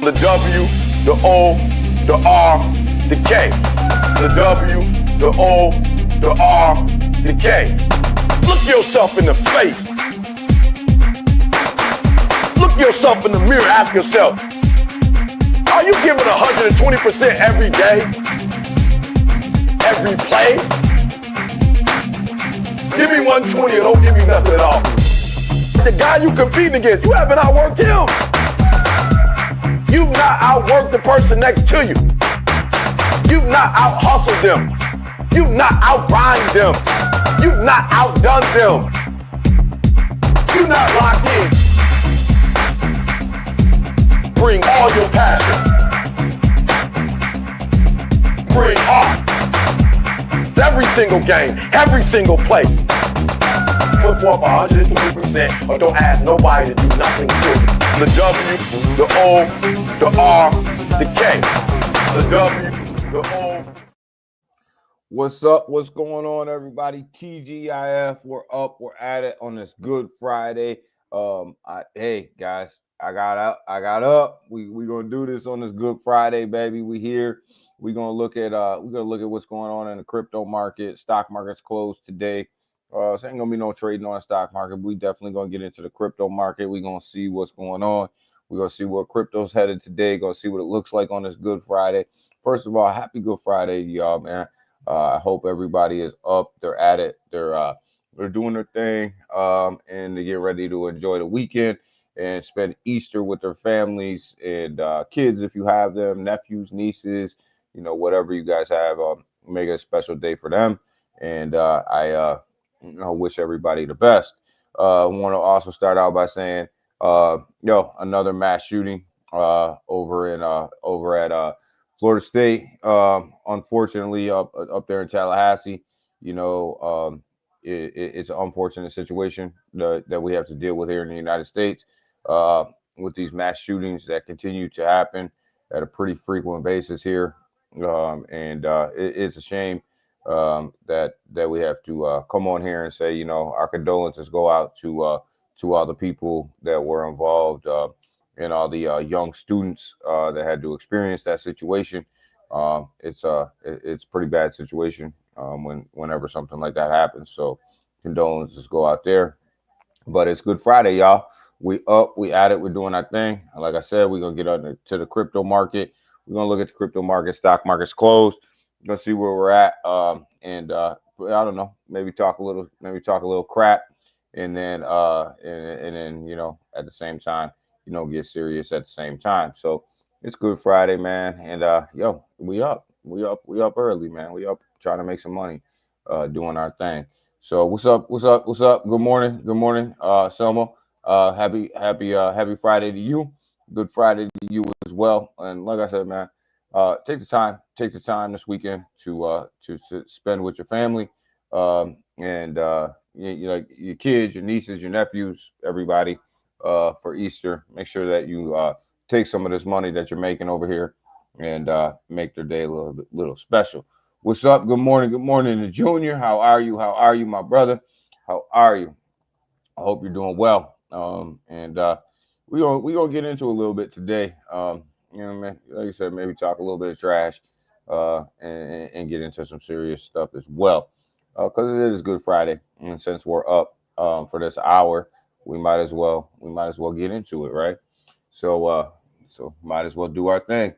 The W, the O, the R, the K. The W, the O, the R, the K. Look yourself in the face. Look yourself in the mirror, ask yourself, are you giving 120% every day? Every play? Give me 120 or don't give me nothing at all. The guy you competing against, you haven't outworked him. You've not outworked the person next to you. You've not out-hustled them. You've not out-grind them. You've not outdone them. You're not locked in. Bring all your passion. Bring heart. Every single game, every single play. Put forth 120% or don't ask nobody to do nothing to you. The W, the O, the R, the K. The W, the O. What's up? What's going on, everybody? TGIF, we're up. We're at it on this Good Friday. Hey guys, I got up. We gonna do this on this Good Friday, baby. We here. We're gonna look at what's going on in the crypto market. Stock market's closed today. So ain't gonna be no trading on the stock market. We definitely gonna get into the crypto market. We're gonna see what's going on. We're gonna see where crypto's headed today. Gonna see what it looks like on this Good Friday. First of all, happy Good Friday to y'all, man. I hope everybody is up. They're at it. They're doing their thing, and they get ready to enjoy the weekend and spend Easter with their families and kids if you have them, nephews, nieces. You know, whatever you guys have, make it a special day for them. And I wish everybody the best. Want to also start out by saying, another mass shooting over at Florida State. Unfortunately, up there in Tallahassee. You know, it's an unfortunate situation that we have to deal with here in the United States with these mass shootings that continue to happen at a pretty frequent basis here. It's a shame that we have to come on here and say, you know, our condolences go out to all the people that were involved and all the young students that had to experience that situation. It's a pretty bad situation whenever something like that happens. So condolences go out there. But it's Good Friday, y'all. We up, we at it, we're doing our thing. Like I said, we're gonna get on to the crypto market. We're gonna look at the crypto market. Stock market's closed. We're gonna see where we're at, I don't know. Maybe talk a little crap, and then you know, at the same time, you know, get serious at the same time. So it's Good Friday, man, and we up early, man. We up trying to make some money, doing our thing. So what's up? Good morning, Selma. Happy Friday to you. Good Friday to you as well. And like I said, man, take the time this weekend to spend with your family, and like your kids, your nieces, your nephews, everybody, for Easter. Make sure that you take some of this money that you're making over here and make their day a little special. What's up? Good morning to Junior. How are you, my brother? How are you? I hope you're doing well. We're gonna get into a little bit today. You know, man, like I said, maybe talk a little bit of trash, and get into some serious stuff as well. Because it is Good Friday, and since we're up for this hour, we might as well get into it, right? So might as well do our thing,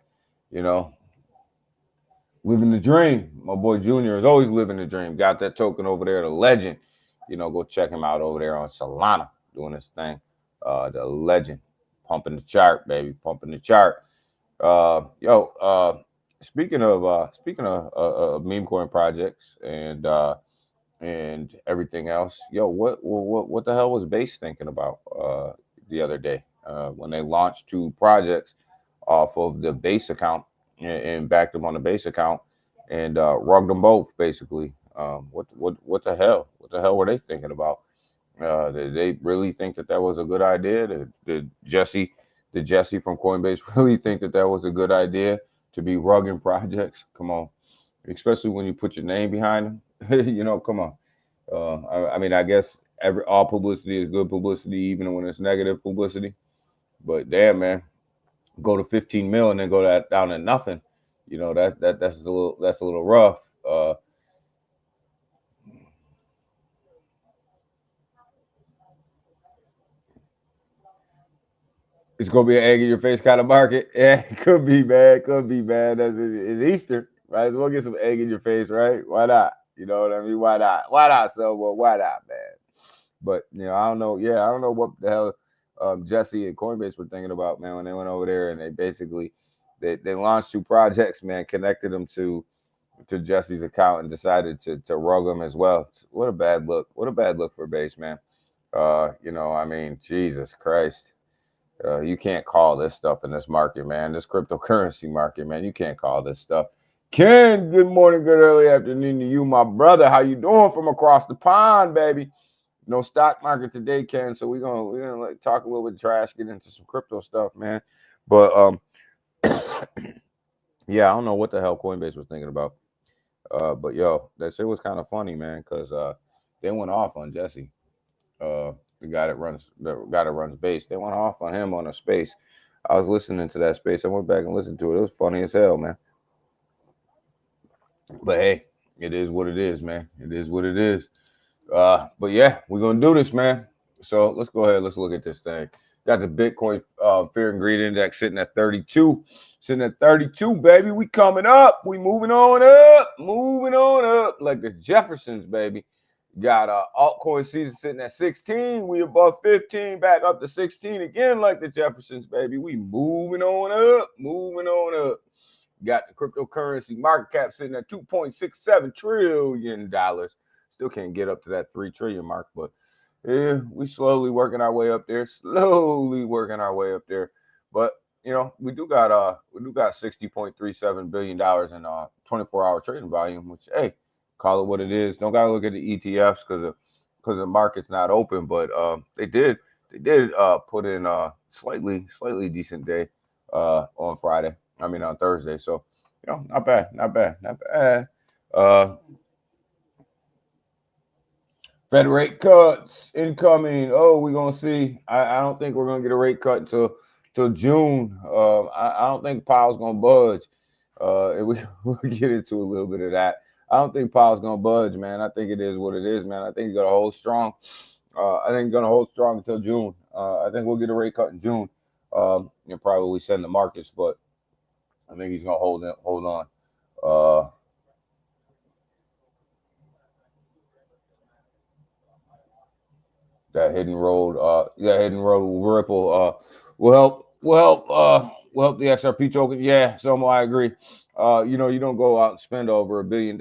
you know. Living the dream. My boy Junior is always living the dream. Got that token over there, the legend. You know, go check him out over there on Solana doing his thing. The legend, pumping the chart, baby, pumping the chart. Speaking of meme coin projects and everything else, what the hell was Base thinking about the other day when they launched 2 projects off of the Base account and backed them on the Base account and rugged them both basically? What the hell? What the hell were they thinking about? Did they really think that was a good idea? Did Jesse from Coinbase really think that was a good idea to be rugging projects? Come on, especially when you put your name behind them. You know, come on. I mean, I guess all publicity is good publicity, even when it's negative publicity. But damn, man, go to 15 mil and then go down to nothing. You know, that's a little rough. It's gonna be an egg in your face kind of market. Yeah, it could be, man. Could be, man. It's Easter. Might as well get some egg in your face, right? Why not? You know what I mean? Why not? Why not, someone? Why not, man? But I don't know. Yeah, I don't know what the hell Jesse and Coinbase were thinking about, man, when they went over there and they basically they launched 2 projects, man, connected them to Jesse's account and decided to rug him as well. What a bad look. What a bad look for base, man. I mean, Jesus Christ. You can't call this stuff in this market, man. This cryptocurrency market, man. You can't call this stuff. Ken, good morning, good early afternoon to you, my brother. How you doing from across the pond, baby? No stock market today, Ken. So we're gonna like talk a little bit of trash, get into some crypto stuff, man. But yeah, I don't know what the hell Coinbase was thinking about. But yo, that shit was kind of funny, man, because they went off on Jesse. The guy that runs base. They went off on him on a space. I was listening to that space. I went back and listened to it. It was funny as hell, man. But hey, it is what it is, man. It is what it is. But yeah, we're gonna do this, man. So let's go ahead. Let's look at this thing. Got the Bitcoin Fear and Greed Index sitting at 32. Sitting at 32, baby. We coming up. We moving on up like the Jeffersons, baby. Got altcoin season sitting at 16. We above 15, back up to 16 again, like the Jeffersons, baby. We moving on up. Got the cryptocurrency market cap sitting at $2.67 trillion. Still can't get up to that 3 trillion mark, but yeah, we slowly working our way up there. But we do got $60.37 billion in 24-hour trading volume, which, hey, call it what it is. Don't gotta look at the ETFs because the market's not open, but they did put in a slightly decent day on Friday. I mean on Thursday. So not bad. Fed rate cuts incoming. Oh, we're gonna see. I don't think we're gonna get a rate cut until June. I don't think Powell's gonna budge. And we'll get into a little bit of that. I don't think Powell's gonna budge, man. I think it is what it is, man. I think he's gonna hold strong. Until June. I think we'll get a rate cut in June. And probably send the markets, but I think he's gonna hold on. That hidden road Ripple will help the XRP token. Yeah, Somo, I agree. You don't go out and spend over $1 billion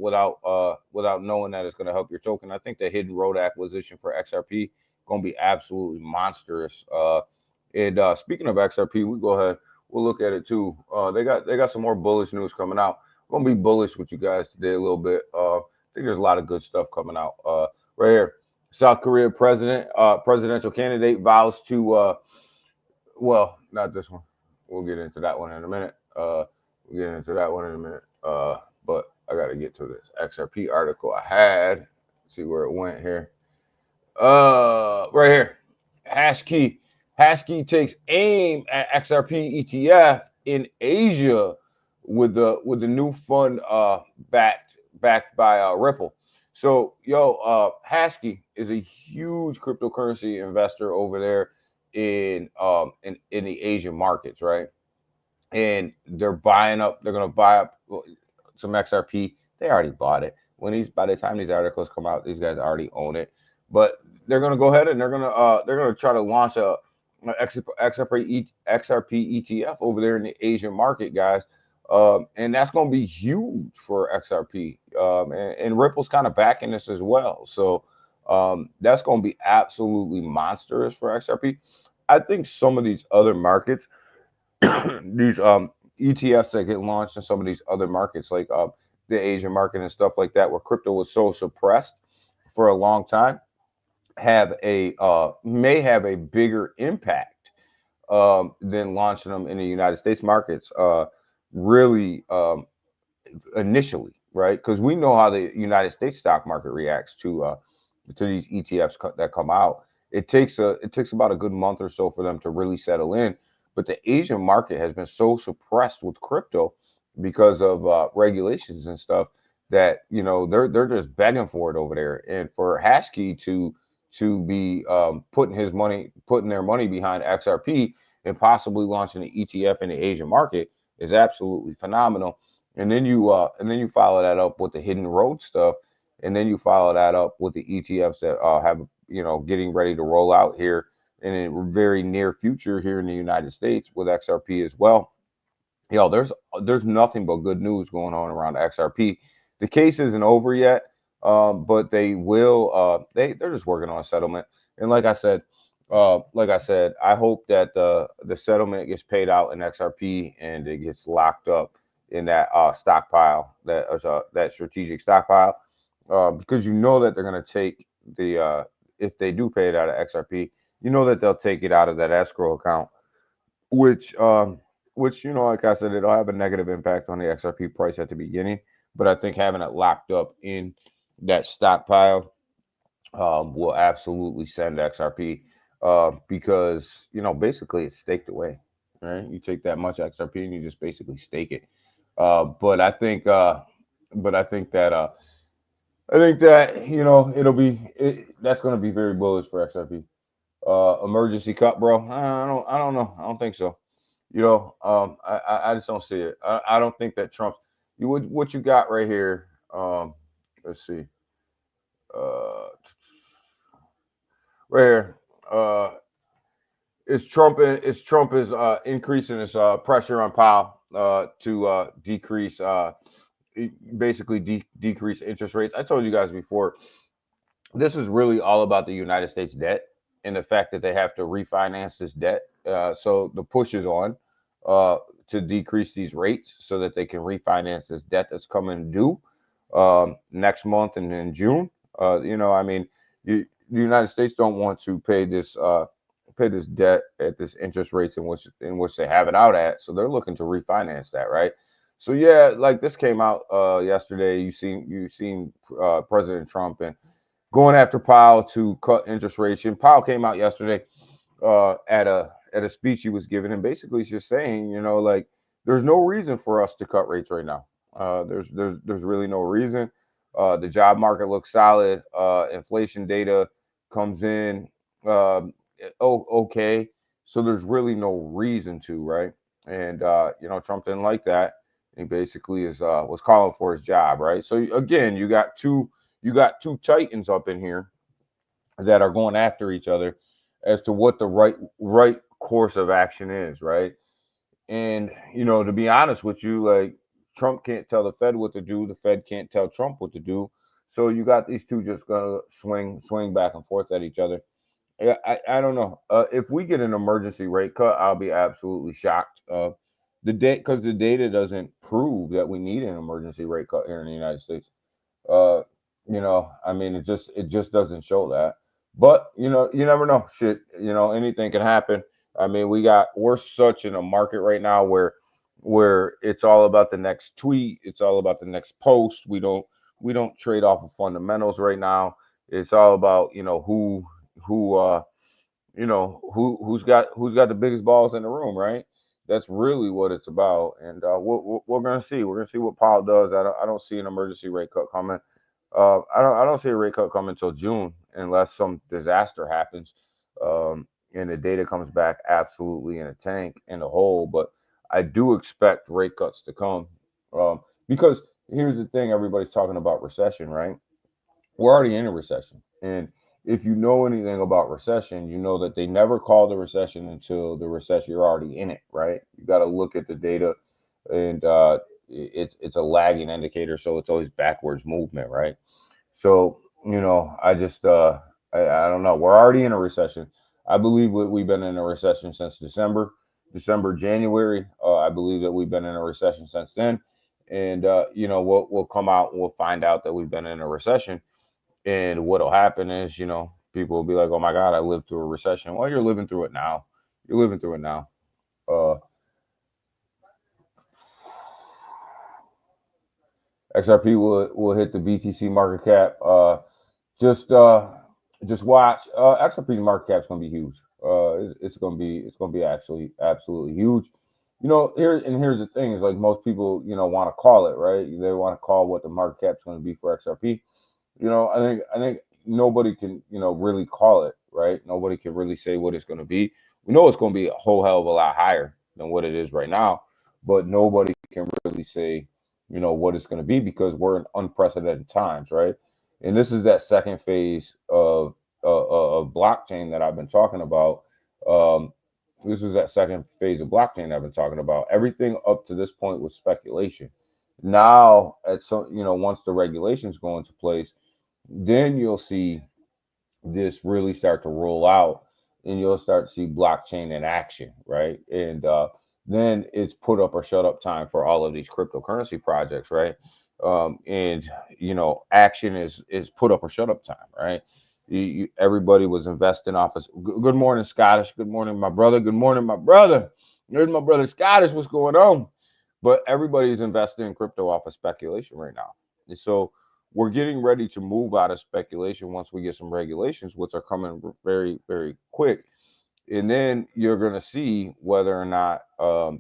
without knowing that it's going to help your token. I think the hidden road acquisition for XRP going to be absolutely monstrous. And speaking of XRP, we go ahead. We'll look at it too. They got some more bullish news coming out. I'm gonna be bullish with you guys today a little bit. I think there's a lot of good stuff coming out. Right here, South Korea presidential candidate vows to well, not this one. We'll get into that one in a minute. But I gotta get to this XRP article I had. See where it went here. Right here. Hashkey takes aim at XRP ETF in Asia with the new fund backed by Ripple. So Hashkey is a huge cryptocurrency investor over there in the Asian markets, right? And they're gonna buy up some XRP. They already bought it. By the time these articles come out, these guys already own it. But they're gonna go ahead and they're gonna try to launch a XRP ETF over there in the Asian market, guys. And that's going to be huge for XRP. And Ripple's kind of backing this as well. So that's going to be absolutely monstrous for XRP. I think some of these other markets, these ETFs that get launched in some of these other markets, like the Asian market and stuff like that, where crypto was so suppressed for a long time, may have a bigger impact than launching them in the United States markets really initially, right? Because we know how the United States stock market reacts to these ETFs that come out. It takes about a good month or so for them to really settle in. but the Asian market has been so suppressed with crypto because of regulations and stuff that they're just begging for it over there, and for Hashkey to be putting their money behind XRP and possibly launching an ETF in the Asian market is absolutely phenomenal. And then you follow that up with the Hidden Road stuff, and then you follow that up with the ETFs that have getting ready to roll out here in a very near future here in the United States with XRP as well. There's nothing but good news going on around XRP. The case isn't over yet, but they will. They're just working on a settlement. And like I said, I hope that the settlement gets paid out in XRP and it gets locked up in that stockpile, that strategic stockpile, because that they're going to take the if they do pay it out of XRP, that they'll take it out of that escrow account, which like I said, it'll have a negative impact on the XRP price at the beginning. But I think having it locked up in that stockpile will absolutely send XRP because basically it's staked away, right? You take that much XRP and you just basically stake it. But I think that that's going to be very bullish for XRP. Emergency cut, bro. I don't know. I don't think so. I just don't see it. I don't think that Trump. What you got right here? Let's see. Right here. Trump is increasing his pressure on Powell to decrease decrease interest rates. I told you guys before, this is really all about the United States debt and the fact that they have to refinance this debt. So the push is on to decrease these rates so that they can refinance this debt that's coming due next month and in June. The United States don't want to pay this debt at this interest rates in which they have it out at. So they're looking to refinance that, right? So yeah, like this came out yesterday. You seen President Trump and going after Powell to cut interest rates. And Powell came out yesterday at a speech he was giving, and basically he's just saying, there's no reason for us to cut rates right now. There's really no reason. The job market looks solid. Inflation data comes in okay. So there's really no reason to, right? And Trump didn't like that. He basically was calling for his job, right? So again, you got two titans up in here that are going after each other as to what the right course of action is, right? And to be honest with you, like Trump can't tell the Fed what to do, the Fed can't tell Trump what to do. So you got these two just gonna swing back and forth at each other. Yeah, I don't know. If we get an emergency rate cut, I'll be absolutely shocked. Because the data doesn't prove that we need an emergency rate cut here in the United States. It just doesn't show that. But you never know. Shit, anything can happen. I mean, we're such in a market right now where it's all about the next tweet, it's all about the next post. We don't trade off of fundamentals right now. It's all about who's got the biggest balls in the room, right? That's really what it's about. And we're gonna see. We're gonna see what Powell does. I don't see an emergency rate cut coming. I don't see a rate cut coming until June unless some disaster happens and the data comes back absolutely in a tank in the hole. But I do expect rate cuts to come because here's the thing: everybody's talking about recession, right? We're already in a recession, and if you know anything about recession, you know that they never call the recession until the recession you're already in it, right? You got to look at the data, and it's a lagging indicator, so it's always backwards movement, right? So I just I don't know. We're already in a recession. I believe we've been in a recession since December, January. I believe that we've been in a recession since then, and we'll come out and we'll find out that we've been in a recession. And what'll happen is, people will be like, "Oh my God, I lived through a recession." Well, you're living through it now. You're living through it now. XRP will hit the BTC market cap. Just watch. XRP's market cap is going to be huge. it's gonna be actually absolutely huge. Here's the thing: is like most people want to call it, right. They want to call what the market cap's going to be for XRP. I think nobody can really call it, right. Nobody can really say what it's going to be. We know it's going to be a whole hell of a lot higher than what it is right now, but nobody can really say what it's going to be, because we're in unprecedented times, right. And this is that second phase of blockchain that I've been talking about. This is that second phase of blockchain I've been talking about. Everything up to this point was speculation. Now, once the regulations go into place, then you'll see this really start to roll out, and you'll start to see blockchain in action, right? And then it's put up or shut up time for all of these cryptocurrency projects, right? And action is put up or shut up time, right? Everybody was investing off of. Good morning, Scottish. Good morning, my brother. Good morning, my brother. There's my brother Scottish. What's going on? But everybody's investing in crypto off of speculation right now, and so we're getting ready to move out of speculation once we get some regulations, which are coming very, very quick. And then you're going to see whether or not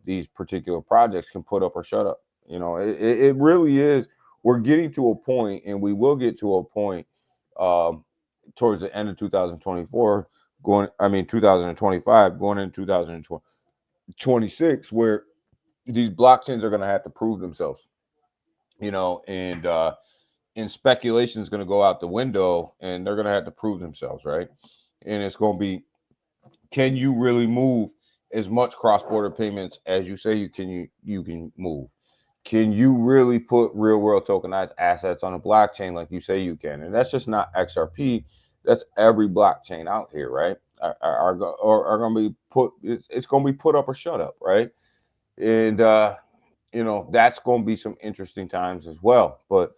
these particular projects can put up or shut up. It really is. We're getting to a point, and we will get to a point towards the end of 2024, 2025, going into 2026, where these blockchains are going to have to prove themselves, and speculation is going to go out the window, and they're going to have to prove themselves, right? And it's going to be, can you really move as much cross-border payments as you say you can move? Can you really put real-world tokenized assets on a blockchain like you say you can? And that's just not XRP. That's every blockchain out here, right? Are going to be put. It's going to be put up or shut up, right? And that's going to be some interesting times as well. But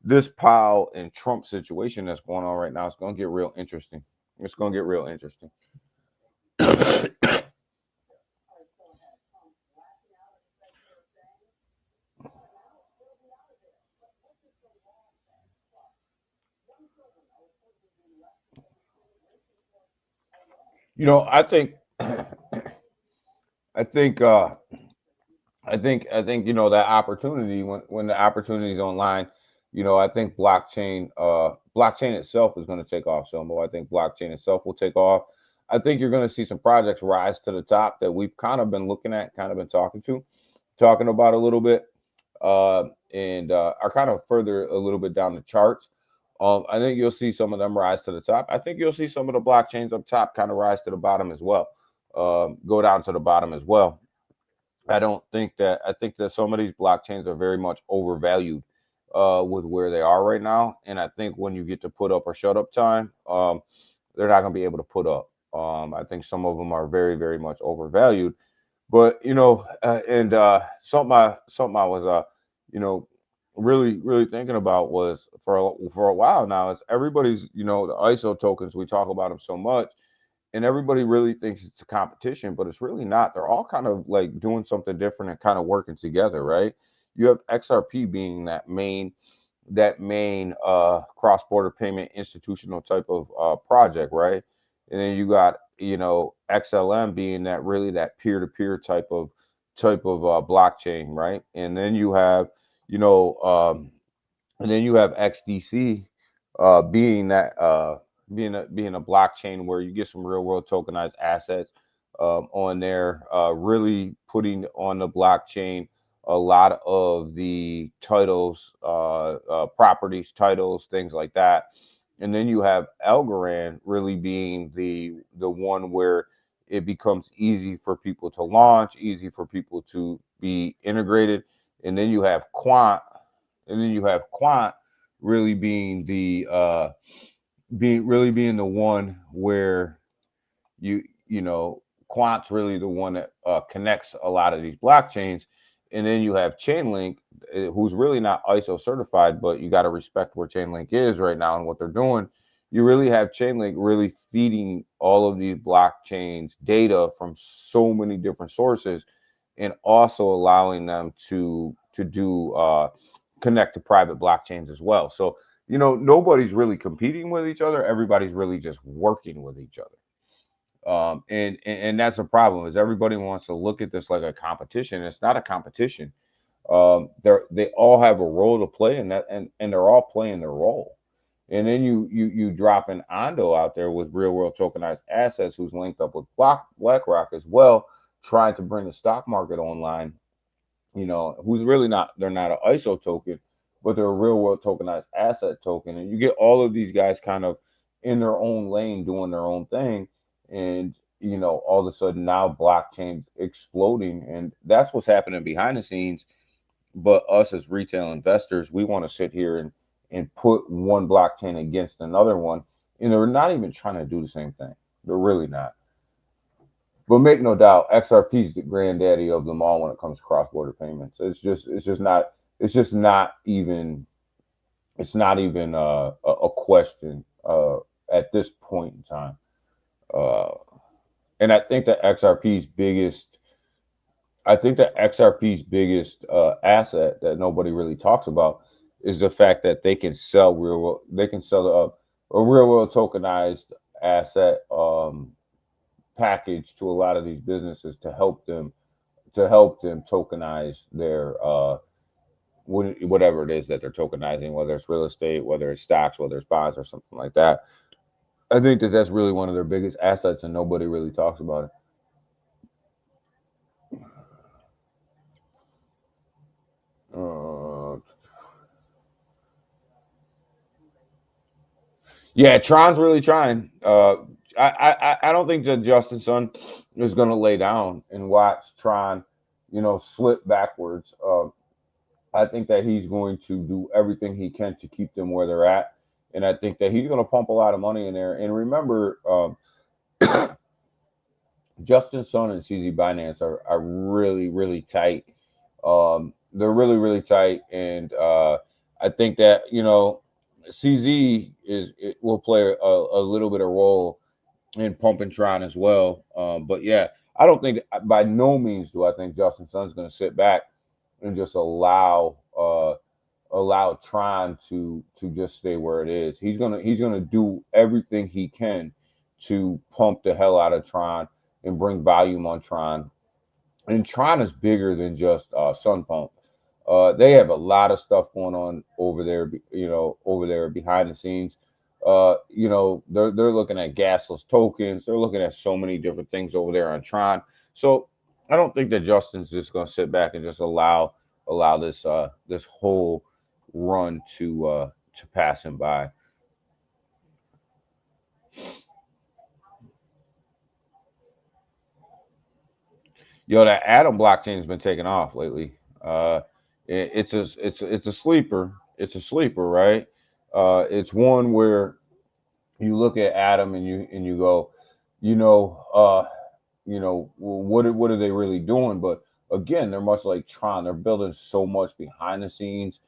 this Powell and Trump situation that's going on right now is going to get real interesting. It's going to get real interesting. I think that opportunity, when the opportunity is online, I think blockchain itself is going to take off some more. I think blockchain itself will take off. I think you're going to see some projects rise to the top that we've kind of been looking at, kind of been talking about a little bit, and are kind of further a little bit down the charts. I think you'll see some of them rise to the top. I think you'll see some of the blockchains up top kind of rise to the bottom as well, go down to the bottom as well. I think that some of these blockchains are very much overvalued with where they are right now. And I think when you get to put up or shut up time, they're not going to be able to put up. I think some of them are very, very much overvalued. But, something I was, really, really thinking about was for a while now is everybody's, the ISO tokens, we talk about them so much. And everybody really thinks it's a competition, but it's really not. They're all kind of like doing something different and kind of working together, right? You have XRP being that main cross-border payment institutional type of project, right? And then you got XLM being that peer-to-peer type of blockchain, right? And then you have XDC being that being a blockchain where you get some real world tokenized assets on there, really putting on the blockchain a lot of the titles, properties, titles, things like that. And then you have Algorand really being the one where it becomes easy for people to launch, easy for people to be integrated. And then you have Quant, really being the one where Quant's really the one that connects a lot of these blockchains. And then you have Chainlink, who's really not ISO certified, but you got to respect where Chainlink is right now and what they're doing. You really have Chainlink really feeding all of these blockchains data from so many different sources, and also allowing them to do connect to private blockchains as well. So nobody's really competing with each other. Everybody's really just working with each other. And that's a problem is everybody wants to look at this like a competition. It's not a competition. They all have a role to play in that, and they're all playing their role. And then you drop an Ondo out there with real world tokenized assets, who's linked up with BlackRock as well, trying to bring the stock market online. Who's really not, they're not an ISO token, but they're a real world tokenized asset token. And you get all of these guys kind of in their own lane doing their own thing. And, all of a sudden now blockchain's exploding. And that's what's happening behind the scenes. But us as retail investors, we want to sit here and put one blockchain against another one. And they're not even trying to do the same thing. They're really not. But make no doubt, XRP is the granddaddy of them all when it comes to cross-border payments. It's not even a question at this point in time. And I think that XRP's biggest asset that nobody really talks about is the fact that they can sell a real world tokenized asset package to a lot of these businesses to help them tokenize their whatever it is that they're tokenizing, whether it's real estate, whether it's stocks, whether it's bonds or something like that. I think that that's really one of their biggest assets, and nobody really talks about it. Yeah, Tron's really trying. I don't think that Justin Sun is going to lay down and watch Tron, slip backwards. I think that he's going to do everything he can to keep them where they're at. And I think that he's going to pump a lot of money in there. And remember, Justin Sun and CZ Binance are really, really tight. They're really, really tight. And I think that, CZ will play a little bit of role in pumping Tron as well. But yeah, I don't think, by no means do I think Justin Sun's going to sit back and just allow Tron to just stay where it is. He's gonna do everything he can to pump the hell out of Tron and bring volume on Tron. And Tron is bigger than just Sun Pump. They have a lot of stuff going on over there, behind the scenes. They're looking at gasless tokens. They're looking at so many different things over there on Tron. So I don't think that Justin's just going to sit back and just allow this whole run to pass him by. That Atom blockchain has been taking off lately. It's a sleeper. It's a sleeper, right? It's one where you look at Atom and you go, what are they really doing? But again, they're much like Tron. They're building so much behind the scenes,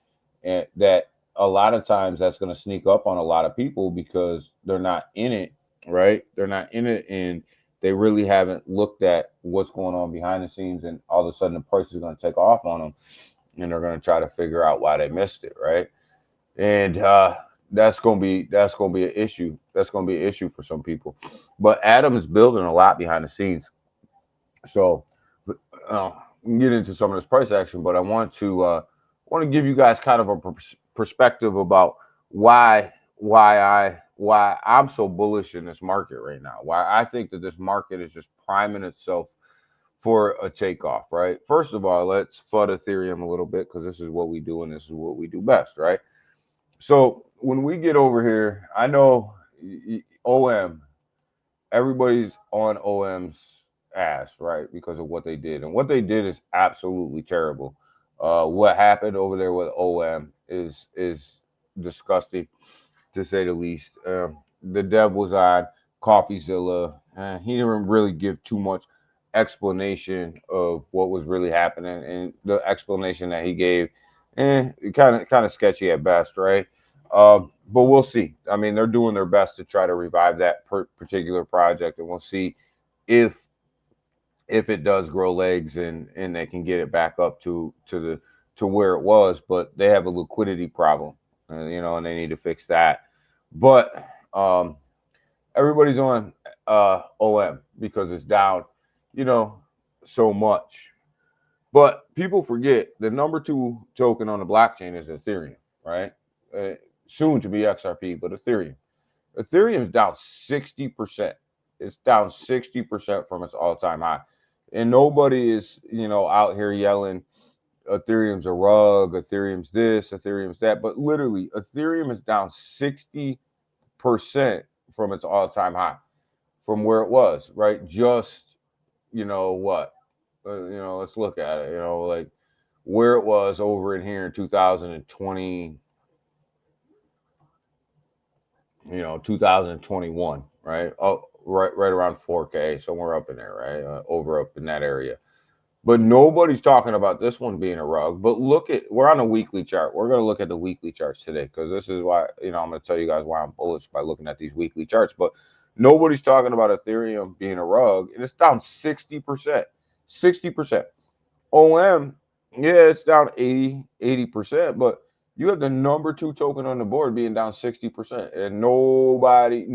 and that a lot of times that's going to sneak up on a lot of people because they're not in it, right? They're not in it, and they really haven't looked at what's going on behind the scenes, and all of a sudden the price is going to take off on them, and they're going to try to figure out why they missed it, right? And that's going to be an issue. That's going to be an issue for some people. But Atom is building a lot behind the scenes. So get into some of this price action, but I want to give you guys kind of a perspective about why I'm so bullish in this market right now. Why I think that this market is just priming itself for a takeoff, right? First of all, let's FUD Ethereum a little bit because this is what we do and this is what we do best, right? So when we get over here, I know OM, everybody's on OM's ass, right? Because of what they did. And what they did is absolutely terrible. What happened over there with OM is disgusting, to say the least. The dev was on CoffeeZilla, and he didn't really give too much explanation of what was really happening. And the explanation that he gave, kind of sketchy at best, right? But we'll see. I mean, they're doing their best to try to revive that particular project, and we'll see if it does grow legs and they can get it back up to where it was. But they have a liquidity problem, and they need to fix that. But everybody's on OM because it's down, so much. But people forget the number 2 token on the blockchain is Ethereum, right? Soon to be XRP, but Ethereum. Ethereum's down 60%. It's down 60% from its all-time high. And nobody is, out here yelling Ethereum's a rug, Ethereum's this, Ethereum's that. But literally, Ethereum is down 60% from its all-time high, from where it was, right? Just, what? Let's look at it, like where it was over in here in 2020, 2021, right? Oh, right around 4K, somewhere up in there, right? Over up in that area. But nobody's talking about this one being a rug. But we're on a weekly chart. We're going to look at the weekly charts today because this is why, I'm going to tell you guys why I'm bullish by looking at these weekly charts. But nobody's talking about Ethereum being a rug, and it's down 60%. 60%. OM, yeah, it's down 80%, but you have the number 2 token on the board being down 60%, and nobody's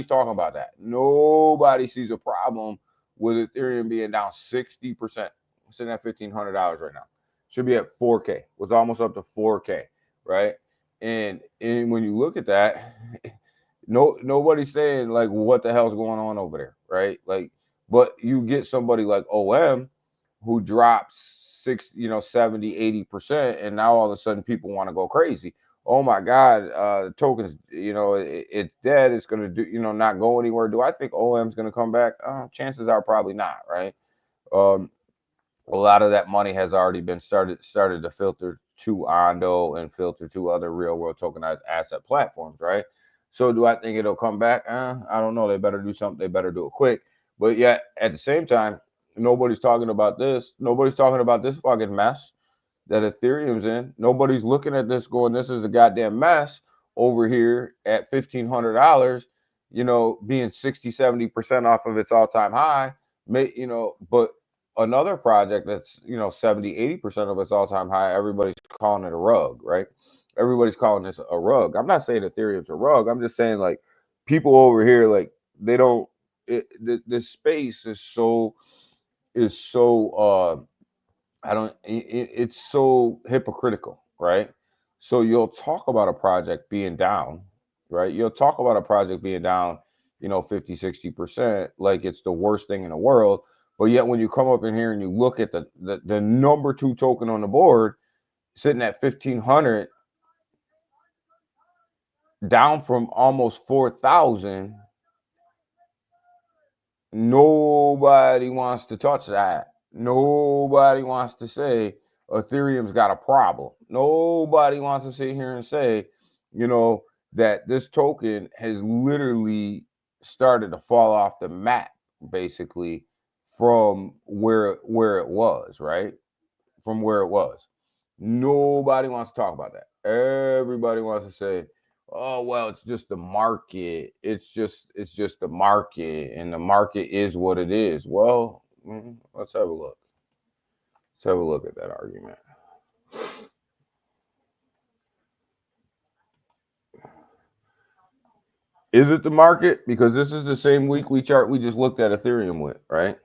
talking about that. Nobody sees a problem with Ethereum being down 60%. Sitting at $1,500 right now. Should be at 4K. Was almost up to 4K, right? And when you look at that, nobody's saying like what the hell's going on over there, right? Like, but you get somebody like OM who drops 70, 80%, and now all of a sudden people want to go crazy. Oh my God, the tokens, it's dead. It's going to do, not go anywhere. Do I think OM's going to come back? Chances are probably not, right? A lot of that money has already been started to filter to Ondo and filter to other real world tokenized asset platforms, right? So do I think it'll come back? I don't know. They better do something. They better do it quick. But yet at the same time, nobody's talking about this. Nobody's talking about this fucking mess that Ethereum's in. Nobody's looking at this going, this is a goddamn mess over here at $1,500, being 60-70% off of its all-time high. But another project that's 70-80% of its all-time high, everybody's calling it a rug, right? Everybody's calling this a rug. I'm not saying Ethereum's a rug. I'm just saying like people over here, like they don't. The space is so it's so hypocritical, right? So you'll talk about a project being down, right? You'll talk about a project being down, 50-60%, like it's the worst thing in the world. But yet when you come up in here and you look at the number 2 token on the board sitting at 1,500, down from almost 4,000, nobody wants to touch that. Nobody wants to say Ethereum's got a problem. Nobody wants to sit here and say, that this token has literally started to fall off the map, basically, from where it was, right? From where it was. Nobody wants to talk about that. Everybody wants to say, oh, well, it's just the market. It's just the market, and the market is what it is. Well, let's have a look. Let's have a look at that argument. Is it the market? Because this is the same weekly chart we just looked at Ethereum with, right?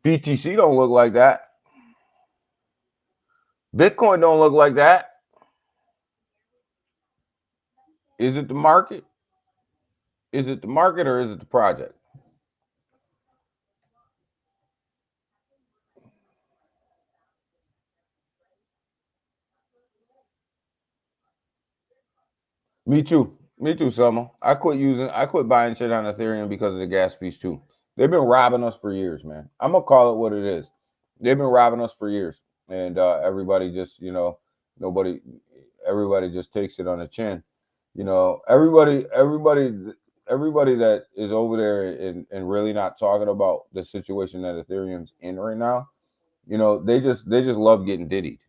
BTC don't look like that. Bitcoin don't look like that. Is it the market? Is it the market or is it the project? Me too, Summer. I quit buying shit on Ethereum because of the gas fees too. They've been robbing us for years, man. I'm gonna call it what it is. They've been robbing us for years, and everybody just, everybody just takes it on the chin. Everybody that is over there and really not talking about the situation that Ethereum's in right now, they just love getting diddied.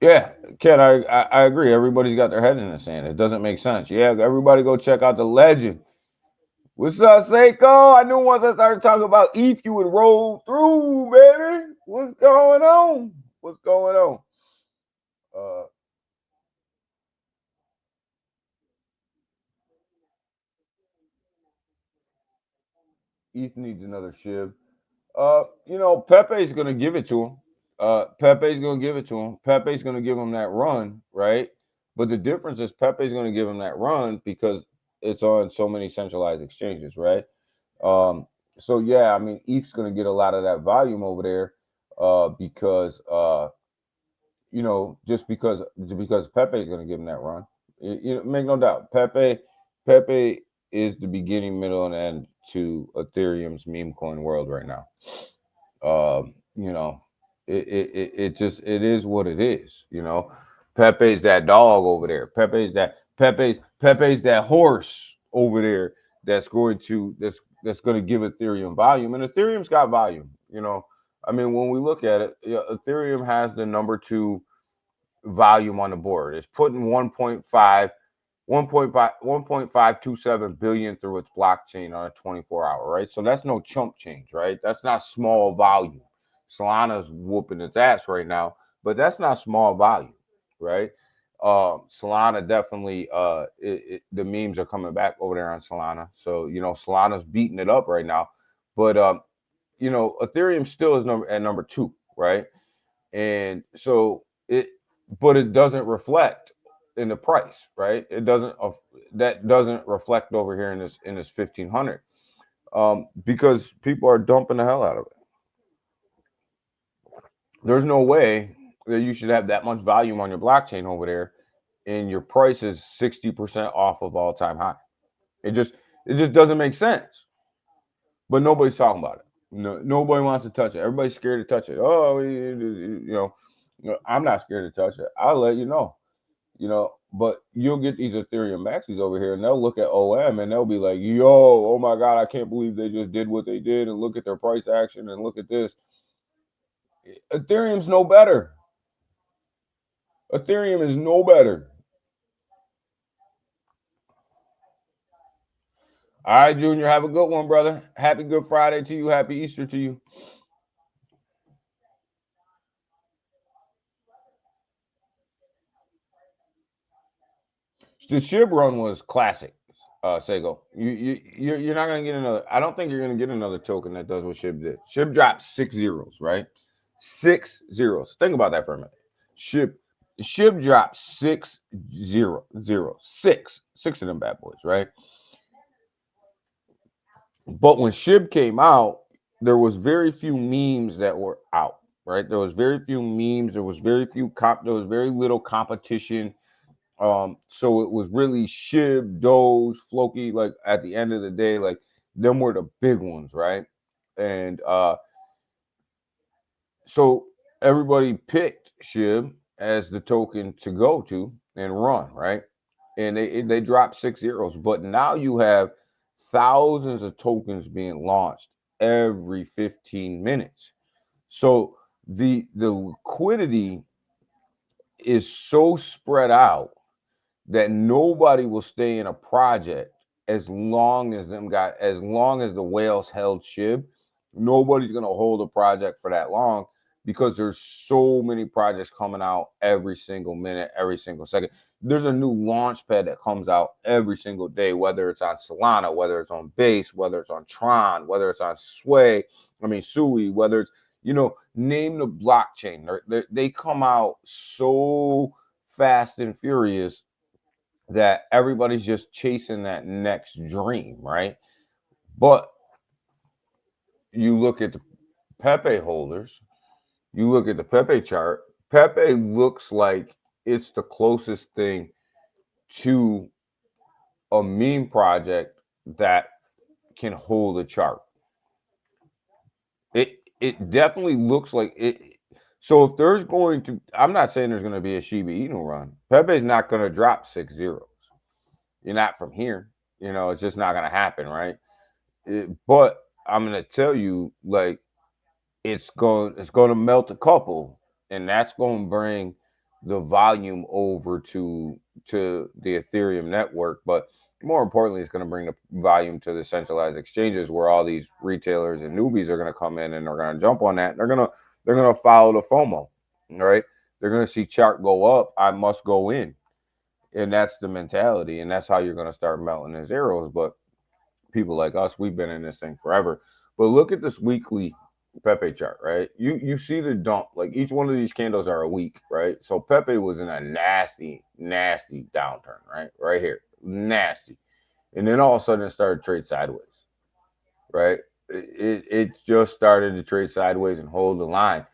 Yeah, Ken, I agree. Everybody's got their head in the sand. It doesn't make sense. Yeah, everybody go check out the legend. What's up, Seiko? I knew once I started talking about ETH, you would roll through, baby. What's going on? What's going on? ETH needs another SHIB. Pepe's gonna give it to him. Pepe's gonna give it to him. Pepe's gonna give him that run, right? But the difference is Pepe's gonna give him that run because it's on so many centralized exchanges, right? So yeah, I mean, ETH's gonna get a lot of that volume over there, because just because Pepe's gonna give him that run. Make no doubt, Pepe is the beginning, middle, and end to Ethereum's meme coin world right now. You know, it is what it is. Pepe's that dog over there. Pepe's that horse over there that's going to give Ethereum volume, and Ethereum's got volume. I mean, when we look at it, Ethereum has the number 2 volume on the board. It's putting 1.527 billion through its blockchain on a 24-hour, right? So that's no chump change, right? That's not small volume. Solana's whooping its ass right now, but that's not small volume, right? Solana definitely, the memes are coming back over there on Solana. So, Solana's beating it up right now, but Ethereum still is number 2, right? And so but it doesn't reflect in the price, right? It doesn't. That doesn't reflect over here in this 1500, because people are dumping the hell out of it. There's no way that you should have that much volume on your blockchain over there, and your price is 60% off of all-time high. It just doesn't make sense. But nobody's talking about it. Nobody wants to touch it. Everybody's scared to touch it. Oh, I'm not scared to touch it. I'll let you know. But you'll get these Ethereum maxis over here, and they'll look at OM and they'll be like, yo, oh my God, I can't believe they just did what they did, and look at their price action, and look at this. Ethereum's no better. Ethereum is no better. All right, Junior, have a good one, brother. Happy Good Friday to you. Happy Easter to you. The SHIB run was classic, Sego. You're not gonna get another. I don't think you're gonna get another token that does what SHIB did. SHIB dropped 6 zeros, right? 6 zeros. Think about that for a minute. SHIB dropped 6 0 six of them bad boys, right? But when SHIB came out, there was very few memes that were out, right? There was very few memes. There was very little competition. So it was really SHIB, Doge, Floki. Like at the end of the day, like them were the big ones, right? And so everybody picked SHIB as the token to go to and run, right? And they dropped 6 zeros, but now you have thousands of tokens being launched every 15 minutes. So the liquidity is so spread out that nobody will stay in a project as long as the whales held SHIB. Nobody's going to hold a project for that long, because there's so many projects coming out every single minute, every single second. There's a new launch pad that comes out every single day, whether it's on Solana, whether it's on Base, whether it's on Tron, whether it's on Sui, whether it's, name the blockchain. They come out so fast and furious that everybody's just chasing that next dream, right? But you look at the Pepe holders, you look at the Pepe chart, Pepe looks like it's the closest thing to a meme project that can hold a chart. It definitely looks like it. So if there's going to, I'm not saying there's going to be a Shiba Inu run. Pepe's not going to drop 6 zeros. You're not from here. It's just not going to happen, right? But I'm going to tell you, like, it's going to melt a couple, and that's going to bring the volume over to the Ethereum network. But more importantly, it's going to bring the volume to the centralized exchanges where all these retailers and newbies are going to come in and they're going to jump on that. They're going to follow the FOMO, right? They're going to see chart go up. I must go in. And that's the mentality. And that's how you're going to start melting the zeros. But people like us, we've been in this thing forever. But look at this weekly Pepe chart, right? You see the dump. Like each one of these candles are a week, right? So Pepe was in a nasty, nasty downturn, right? Right here. Nasty. And then all of a sudden it started to trade sideways, right? It just started to trade sideways and hold the line.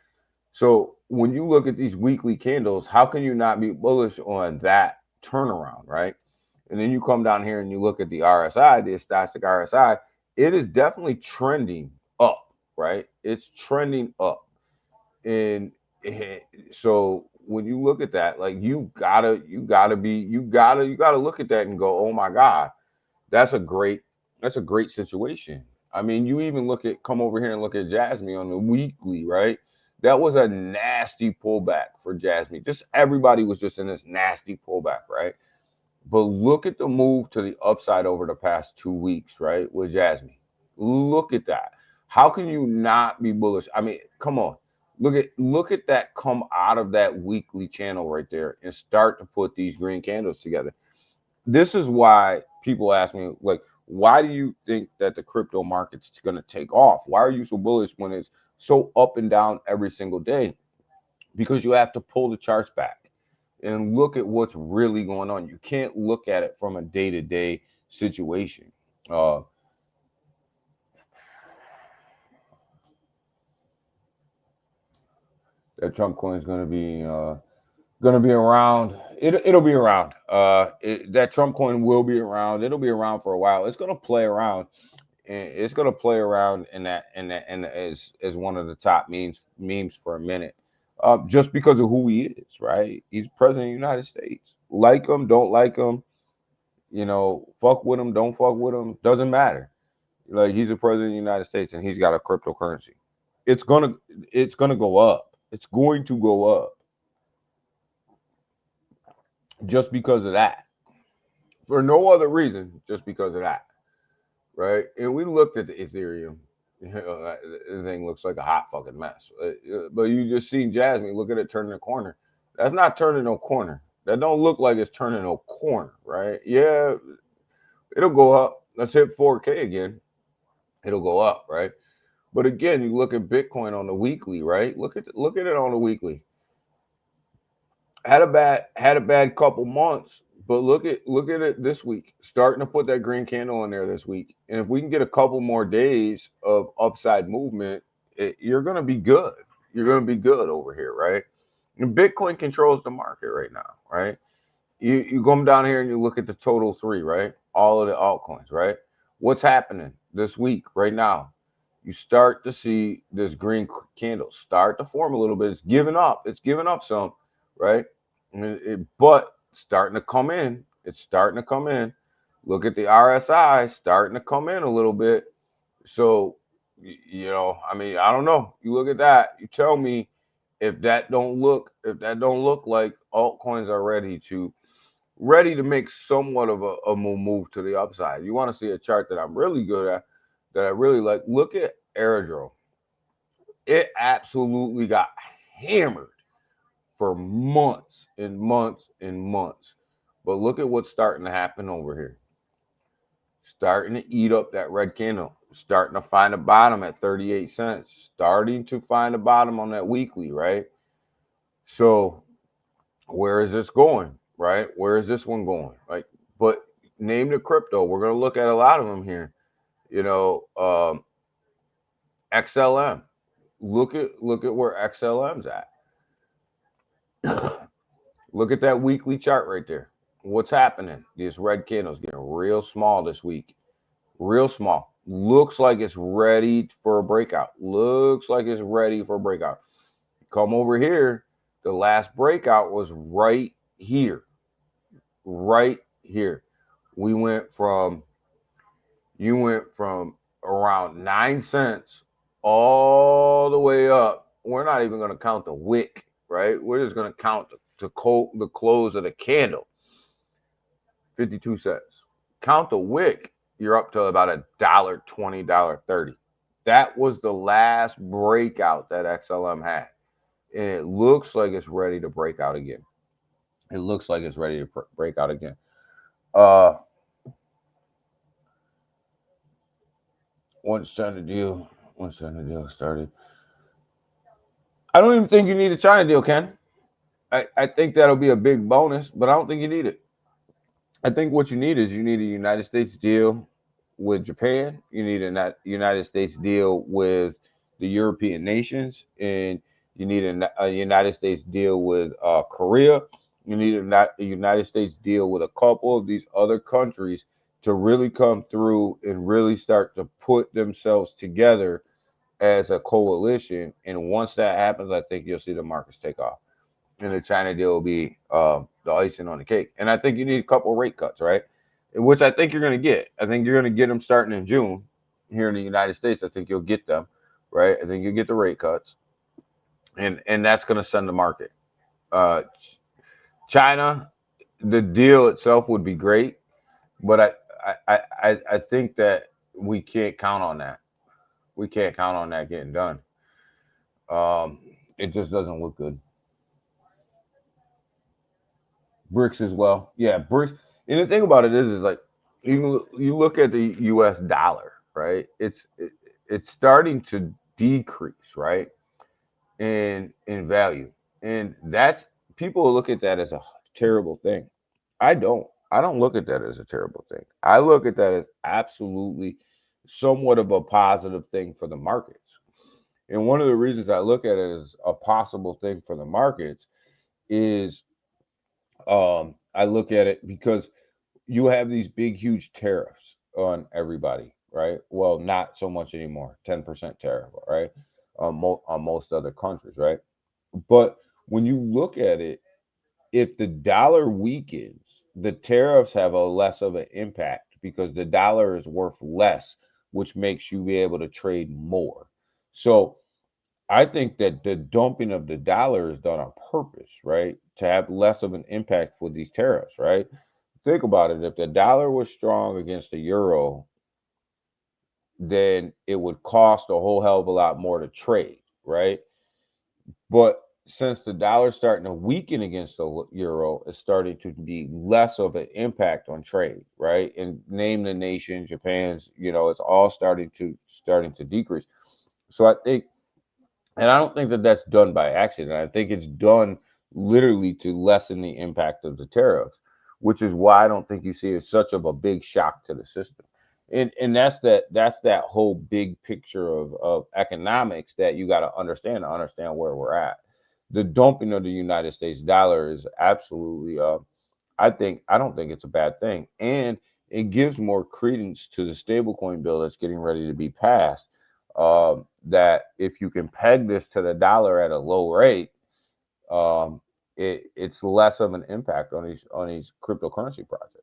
So when you look at these weekly candles, how can you not be bullish on that turnaround, right? And then you come down here and you look at the RSI, the stochastic RSI, it is definitely trending up, right? It's trending up. And so when you look at that, like you gotta look at that and go, oh my God, that's a great situation. I mean, you even come over here and look at Jasmine on the weekly, right? That was a nasty pullback for Jasmine. Just everybody was just in this nasty pullback, right? But look at the move to the upside over the past 2 weeks, right? With Jasmine. Look at that. How can you not be bullish? I mean, come on. Look at that come out of that weekly channel right there and start to put these green candles together. This is why people ask me, like, why do you think that the crypto market's going to take off? Why are you so bullish when it's so up and down every single day? Because you have to pull the charts back and look at what's really going on. You can't look at it from a day-to-day situation. That Trump coin is going to be around. It'll be around. That Trump coin will be around. It'll be around for a while. It's going to play around. It's going to play around in that as one of the top memes for a minute. Just because of who he is, right? He's president of the United States. Like him, don't like him, fuck with him, don't fuck with him, doesn't matter. Like he's the president of the United States and he's got a cryptocurrency. It's gonna go up. It's going to go up just because of that. For no other reason, just because of that, right? And we looked at the Ethereum. The thing looks like a hot fucking mess. But you just seen Jasmine. Look at it turning a corner. That's not turning no corner. That don't look like it's turning no corner, right? Yeah, it'll go up. Let's hit 4K again. It'll go up, right? But again, you look at Bitcoin on the weekly, right? Look at it on the weekly. Had a bad couple months, but look at it this week. Starting to put that green candle in there this week. And if we can get a couple more days of upside movement, you're going to be good. You're going to be good over here, right? And Bitcoin controls the market right now, right? You come down here and you look at the total 3, right? All of the altcoins, right? What's happening this week right now? You start to see this green candle start to form a little bit. It's giving up. It's giving up some, right? But starting to come in. It's starting to come in. Look at the RSI starting to come in a little bit. So, I mean, I don't know. You look at that. You tell me if that don't look like altcoins are ready to make somewhat of a move to the upside. You want to see a chart that I'm really good at, that I really like. Look at Aerodrome. It absolutely got hammered for months and months and months. But look at what's starting to happen over here. Starting to eat up that red candle. Starting to find a bottom at 38 cents. Starting to find a bottom on that weekly, right? So where is this going, right? Where is this one going? Like, but name the crypto. We're going to look at a lot of them here. XLM. Look at where XLM's at. Look at that weekly chart right there. What's happening? This red candle's getting real small this week. Real small. Looks like it's ready for a breakout. Looks like it's ready for a breakout. Come over here. The last breakout was right here. Right here. You went from around 9 cents all the way up. We're not even going to count the wick, right? We're just going to count the close of the candle. 52 cents. count the wick, you're up to about $1.20, $1.30. That was the last breakout that XLM had. And it looks like it's ready to break out again. It looks like it's ready to break out again. One China deal started. I don't even think you need a China deal, Ken. I think that'll be a big bonus, but I don't think you need it. I think what you need is you need a United States deal with Japan. You need a United States deal with the European nations, and you need a United States deal with Korea. You need a United States deal with a couple of these other countries to really come through and really start to put themselves together as a coalition. And once that happens, I think you'll see the markets take off. And the China deal will be the icing on the cake. And I think you need a couple of rate cuts, right? Which I think you're going to get. I think you're going to get them starting in June here in the United States. I think you'll get them, right? I think you'll get the rate cuts. And that's going to send the market. China, the deal itself would be great, but I think that we can't count on that. We can't count on that getting done. It just doesn't look good. BRICS as well. Yeah, BRICS. And the thing about it is like you look at the U.S. dollar, right? It's starting to decrease, right, in value, and that's people look at that as a terrible thing. I don't look at that as a terrible thing. I look at that as absolutely somewhat of a positive thing for the markets. And one of the reasons I look at it as a possible thing for the markets is I look at it because you have these big, huge tariffs on everybody, right? Well, not so much anymore, 10% tariff, right? On most other countries, right? But when you look at it, if the dollar weakens, the tariffs have a less of an impact because the dollar is worth less, which makes you be able to trade more. So I think that the dumping of the dollar is done on purpose, right? To have less of an impact for these tariffs, right? Think about it. If the dollar was strong against the euro, then it would cost a whole hell of a lot more to trade, right? But since the dollar's starting to weaken against the euro, it's starting to be less of an impact on trade, right? And name the nation, Japan's, it's all starting to decrease. So I think, and I don't think that that's done by accident. I think it's done literally to lessen the impact of the tariffs, which is why I don't think you see such of a big shock to the system. And that's that whole big picture of economics that you got to understand where we're at. The dumping of the United States dollar is absolutely I don't think it's a bad thing. And it gives more credence to the stablecoin bill that's getting ready to be passed. That if you can peg this to the dollar at a low rate, it's less of an impact on these cryptocurrency projects.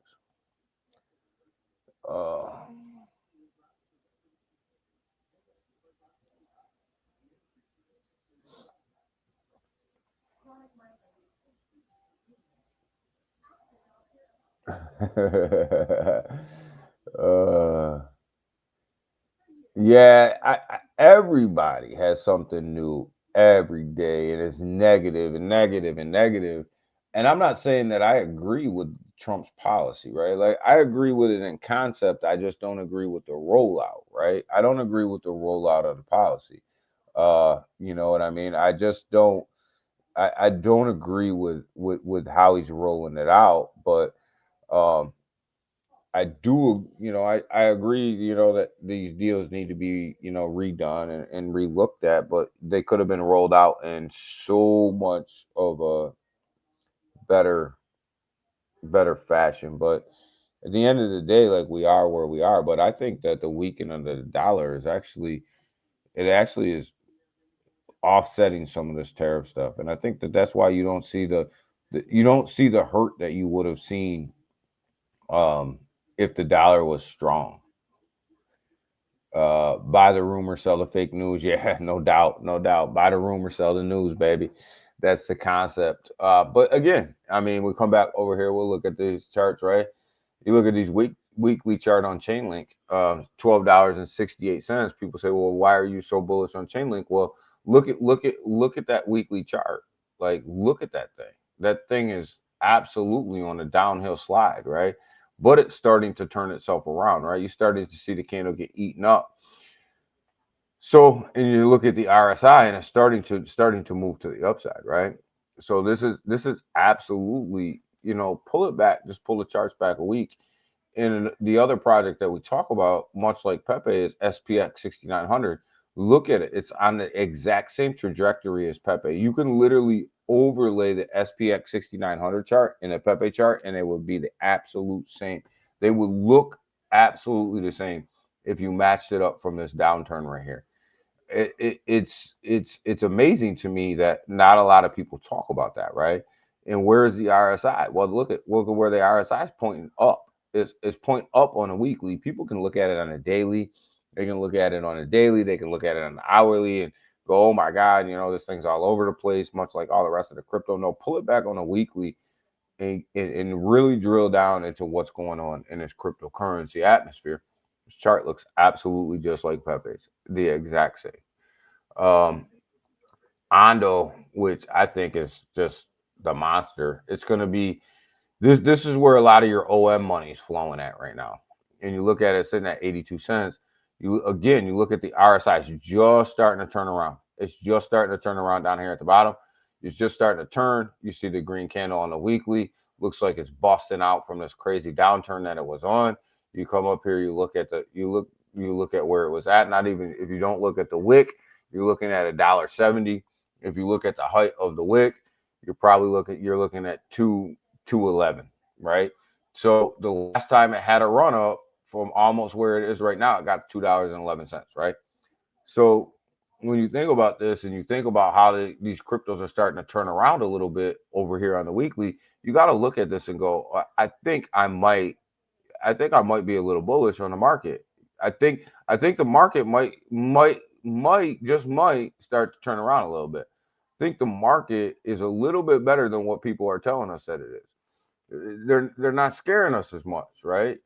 Yeah, everybody has something new every day, and it's negative and negative and negative. And I'm not saying that I agree with Trump's policy, right? Like I agree with it in concept. I just don't agree with the rollout, right? I don't agree with the rollout of the policy. You know what I mean? I just don't. I don't agree with how he's rolling it out, but I do, I agree, that these deals need to be, redone and relooked at, but they could have been rolled out in so much of a better fashion. But at the end of the day, like we are where we are. But I think that the weakening of the dollar is actually is offsetting some of this tariff stuff. And I think that that's why you don't see the hurt that you would have seen if the dollar was strong. Buy the rumor, sell the fake news. Yeah, no doubt. Buy the rumor, sell the news, baby. That's the concept. But again, I mean, we come back over here. We'll look at these charts, right? You look at these weekly chart on Chainlink, $12.68. People say, well, why are you so bullish on Chainlink? Well, look at that weekly chart. Like, look at that thing. That thing is absolutely on a downhill slide, right? But it's starting to turn itself around, right? You're starting to see the candle get eaten up. So, and you look at the RSI, and it's starting to move to the upside, right? So this is absolutely, pull it back, just pull the charts back a week. And the other project that we talk about, much like Pepe, is SPX 6900. Look at it; it's on the exact same trajectory as Pepe. You can literally overlay the SPX 6900 chart in a Pepe chart, and it would be the absolute same. They would look absolutely the same if you matched it up from this downturn right here. It's amazing to me that not a lot of people talk about that, right? And where's the RSI? Well, look at where the RSI is pointing up. It's pointing up on a weekly. People can look at it on a daily. They can look at it on a daily. They can look at it on the hourly and go, oh my God, this thing's all over the place, much like all the rest of the crypto. No, pull it back on a weekly and really drill down into what's going on in this cryptocurrency atmosphere. This chart looks absolutely just like Pepe's, the exact same. Ondo, which I think is just the monster. It's going to be this is where a lot of your OM money is flowing at right now. And you look at it sitting at 82 cents. You look at the RSI, it's just starting to turn around. It's just starting to turn around down here at the bottom. It's just starting to turn. You see the green candle on the weekly. Looks like it's busting out from this crazy downturn that it was on. You come up here, you look at where it was at. Not even if you don't look at the wick, you're looking at $1.70. If you look at the height of the wick, you're looking at 211, right? So the last time it had a run up from almost where it is right now, it got $2.11, right? So when you think about this and you think about how these cryptos are starting to turn around a little bit over here on the weekly, you got to look at this and go, I think I might be a little bullish on the market. I think the market might start to turn around a little bit. I think the market is a little bit better than what people are telling us that it is. They're not scaring us as much, right?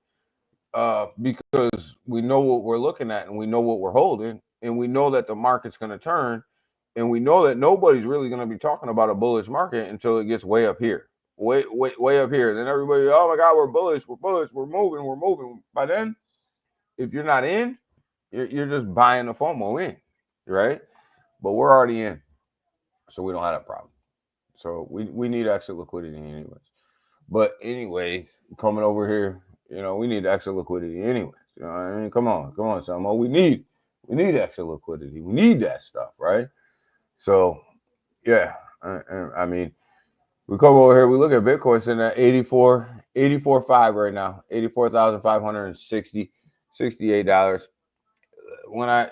Because we know what we're looking at and we know what we're holding, and we know that the market's going to turn, and we know that nobody's really going to be talking about a bullish market until it gets way up here, way up here. Then everybody, oh my God, we're bullish, we're moving. By then, if you're not in, you're just buying the FOMO in, right? But we're already in, so we don't have that problem. So we need extra liquidity anyways. But anyway, coming over here, we need extra liquidity anyways. You know what I mean? Come on, Samo. We need extra liquidity. We need that stuff, right? So, yeah. I mean, we come over here, we look at Bitcoin sitting at 84.5 right now, $84,568. When I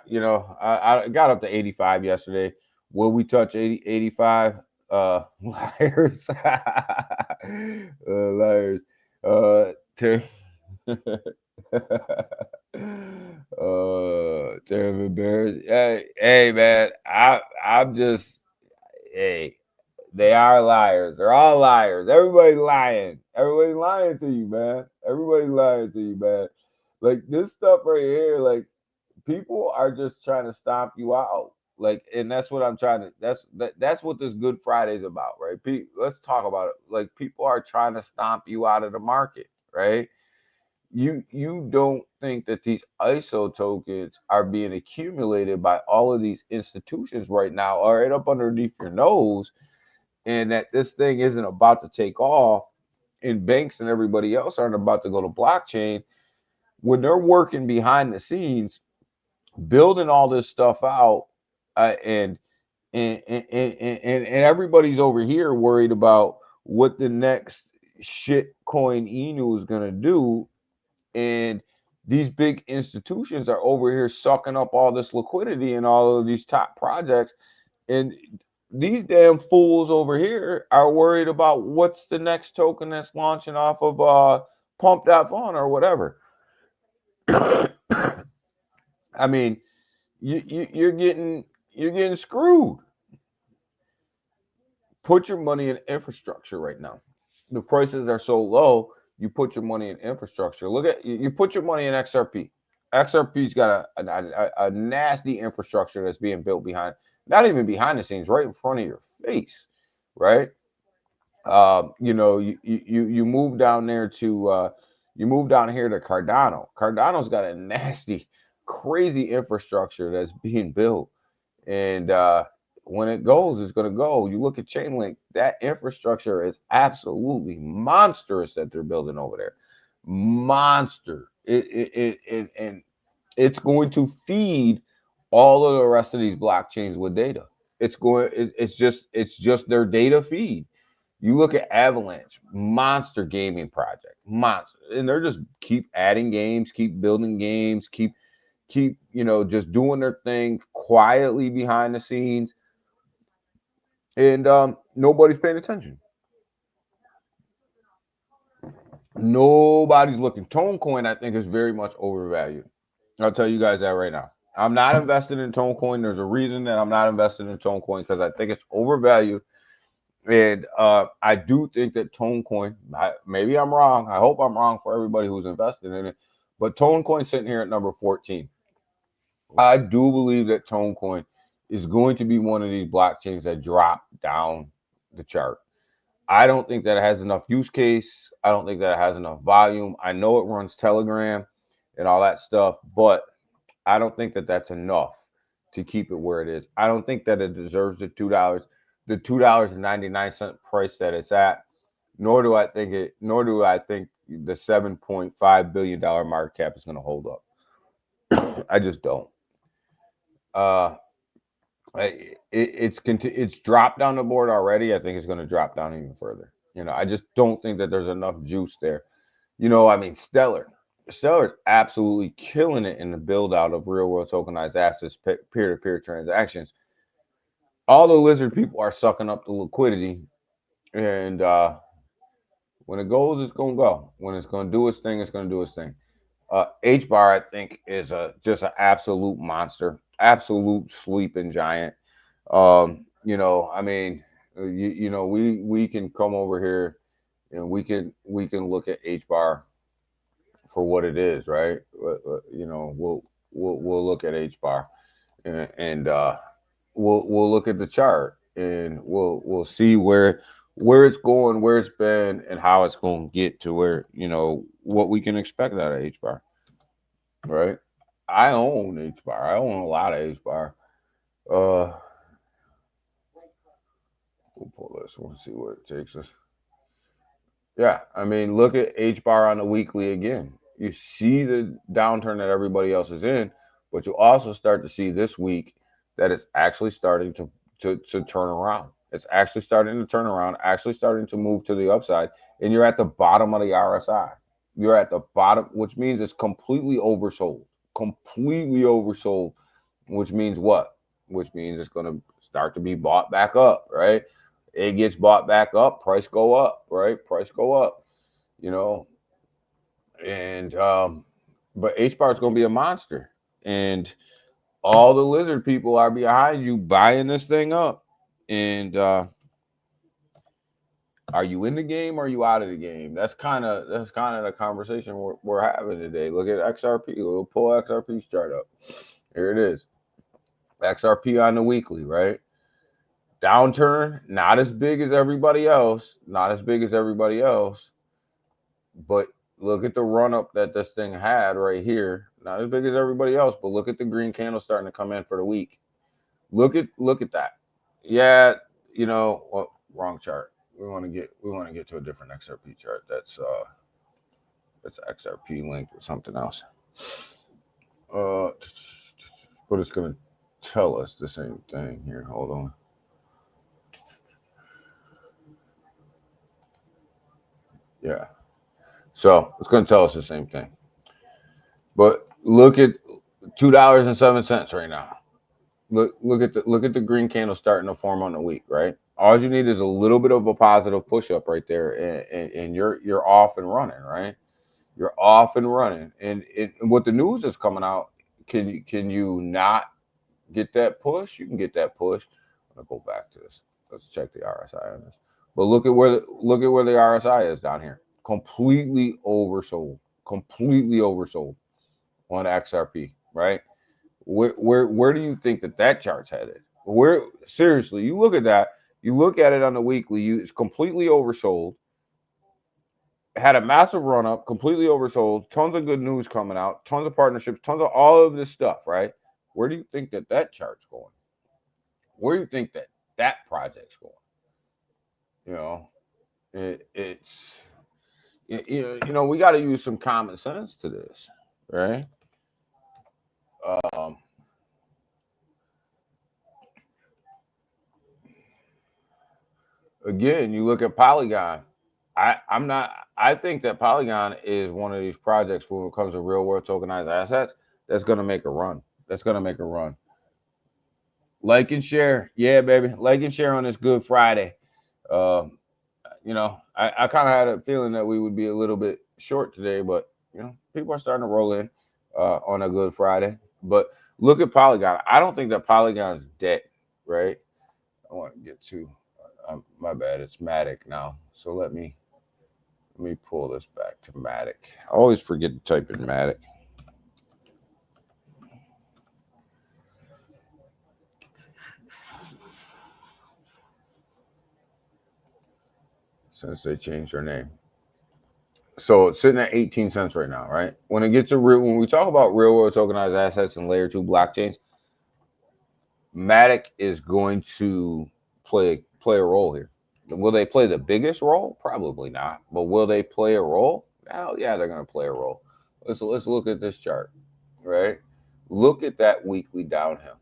got up to 85 yesterday. Will we touch 85? Liars. Liars. Terrible Bears. Hey man, I'm just, hey, they are liars. They're all liars. Everybody's lying. Everybody's lying to you, man. Everybody's lying to you, man. Like this stuff right here, like people are just trying to stomp you out. Like, and that's what I'm trying to. That's what this Good Friday is about, right? Let's talk about it. Like, people are trying to stomp you out of the market, right? You don't think that these ISO tokens are being accumulated by all of these institutions right now, or right up underneath your nose, and that this thing isn't about to take off, and banks and everybody else aren't about to go to blockchain when they're working behind the scenes, building all this stuff out. And everybody's over here worried about what the next shit coin Inu is going to do. And these big institutions are over here sucking up all this liquidity and all of these top projects. And these damn fools over here are worried about what's the next token that's launching off of Pump.fun or whatever. I mean, you're getting screwed. Put your money in infrastructure right now. The prices are so low. you put your money in infrastructure. Look at you put your money in XRP. XRP's got a nasty infrastructure that's being built behind, not even behind the scenes, right in front of your face, right? You move down there to you move down here to Cardano. Cardano's got a nasty, crazy infrastructure that's being built, and when it goes, it's going to go. You look at Chainlink, that infrastructure is absolutely monstrous that they're building over there. Monster. And it's going to feed all of the rest of these blockchains with data. It's just their data feed. You look at Avalanche, monster gaming project, monster, and they're just keep adding games, keep building games, keep just doing their thing quietly behind the scenes, and nobody's paying attention. Nobody's looking. Tonecoin, I think, is very much overvalued. I'll tell you guys that right now. I'm not invested in Tonecoin. There's a reason that I'm not invested in Tonecoin, because I think it's overvalued. And I do think that Tonecoin, maybe I'm wrong. I hope I'm wrong for everybody who's invested in it. But Tonecoin's sitting here at number 14. I do believe that Tonecoin is going to be one of these blockchains that drop down the chart. I don't think that it has enough use case. I don't think that it has enough volume. I know it runs Telegram and all that stuff, but I don't think that that's enough to keep it where it is. I don't think that it deserves the $2.99 price that it's at. Nor do I think the $7.5 billion market cap is going to hold up. I just don't. It's dropped down the board already. I think it's going to drop down even further. I just don't think that there's enough juice there. Stellar is absolutely killing it in the build out of real world tokenized assets, peer-to-peer transactions. All the lizard people are sucking up the liquidity, and when it goes, it's going to go. When it's going to do its thing, it's going to do its thing. HBAR, I think, is just an absolute monster, absolute sleeping giant. We can come over here and we can look at HBAR for what it is, right? We'll look at HBAR and we'll look at the chart, and we'll see where it's going, where it's been, and how it's going to get to where what we can expect out of HBAR, right? I own HBAR. I own a lot of HBAR. We'll pull this. We'll see where it takes us. Yeah, look at HBAR on the weekly again. You see the downturn that everybody else is in, but you also start to see this week that it's actually starting to turn around. It's actually starting to turn around, actually starting to move to the upside, and you're at the bottom of the RSI. You're at the bottom, which means it's completely oversold. Completely oversold, which means what? Which means it's going to start to be bought back up, right? It gets bought back up, price go up, right? Price go up, and but HBAR is going to be a monster, and all the lizard people are behind you buying this thing up. And are you in the game or are you out of the game? That's kind of the conversation we're having today. Look at XRP. We'll pull XRP's chart up. Here it is. XRP on the weekly, right? Downturn, not as big as everybody else. But look at the run up that this thing had right here. Not as big as everybody else, but look at the green candle starting to come in for the week. Look at that. Yeah, wrong chart. We want to get to a different XRP chart. That's XRP link or something else. But it's going to tell us the same thing here. Hold on. Yeah. So it's going to tell us the same thing. But look at $2.07 right now. Look at the green candle starting to form on the week, right? All you need is a little bit of a positive push up right there, and you're off and running, right? You're off and running. And what the news is coming out, can you not get that push? You can get that push. I'll go back to this. Let's check the RSI on this. But look at where the RSI is down here. completely oversold on XRP, right? Where do you think that chart's headed? Where, seriously, you look at that, you look at it on the weekly, it's completely oversold. Had a massive run up, completely oversold, tons of good news coming out, tons of partnerships, tons of all of this stuff, right? Where do you think that chart's going? Where do you think that project's going? You know, we got to use some common sense to this, right? Again, you look at Polygon. I think that Polygon is one of these projects when it comes to real world tokenized assets that's going to make a run. Like and share. Yeah, baby. Like and share on this Good Friday. I kind of had a feeling that we would be a little bit short today, but people are starting to roll in on a Good Friday. But look at Polygon. I don't think that Polygon's dead, right? I want to get to my bad. It's Matic now. So let me pull this back to Matic. I always forget to type in Matic. Since they changed their name. So it's sitting at 18 cents right now, right? When it gets to when we talk about real world tokenized assets and layer 2 blockchains, Matic is going to play a role here. Will they play the biggest role? Probably not. But will they play a role? Hell yeah, they're going to play a role. Let's look at this chart, right? Look at that weekly downhill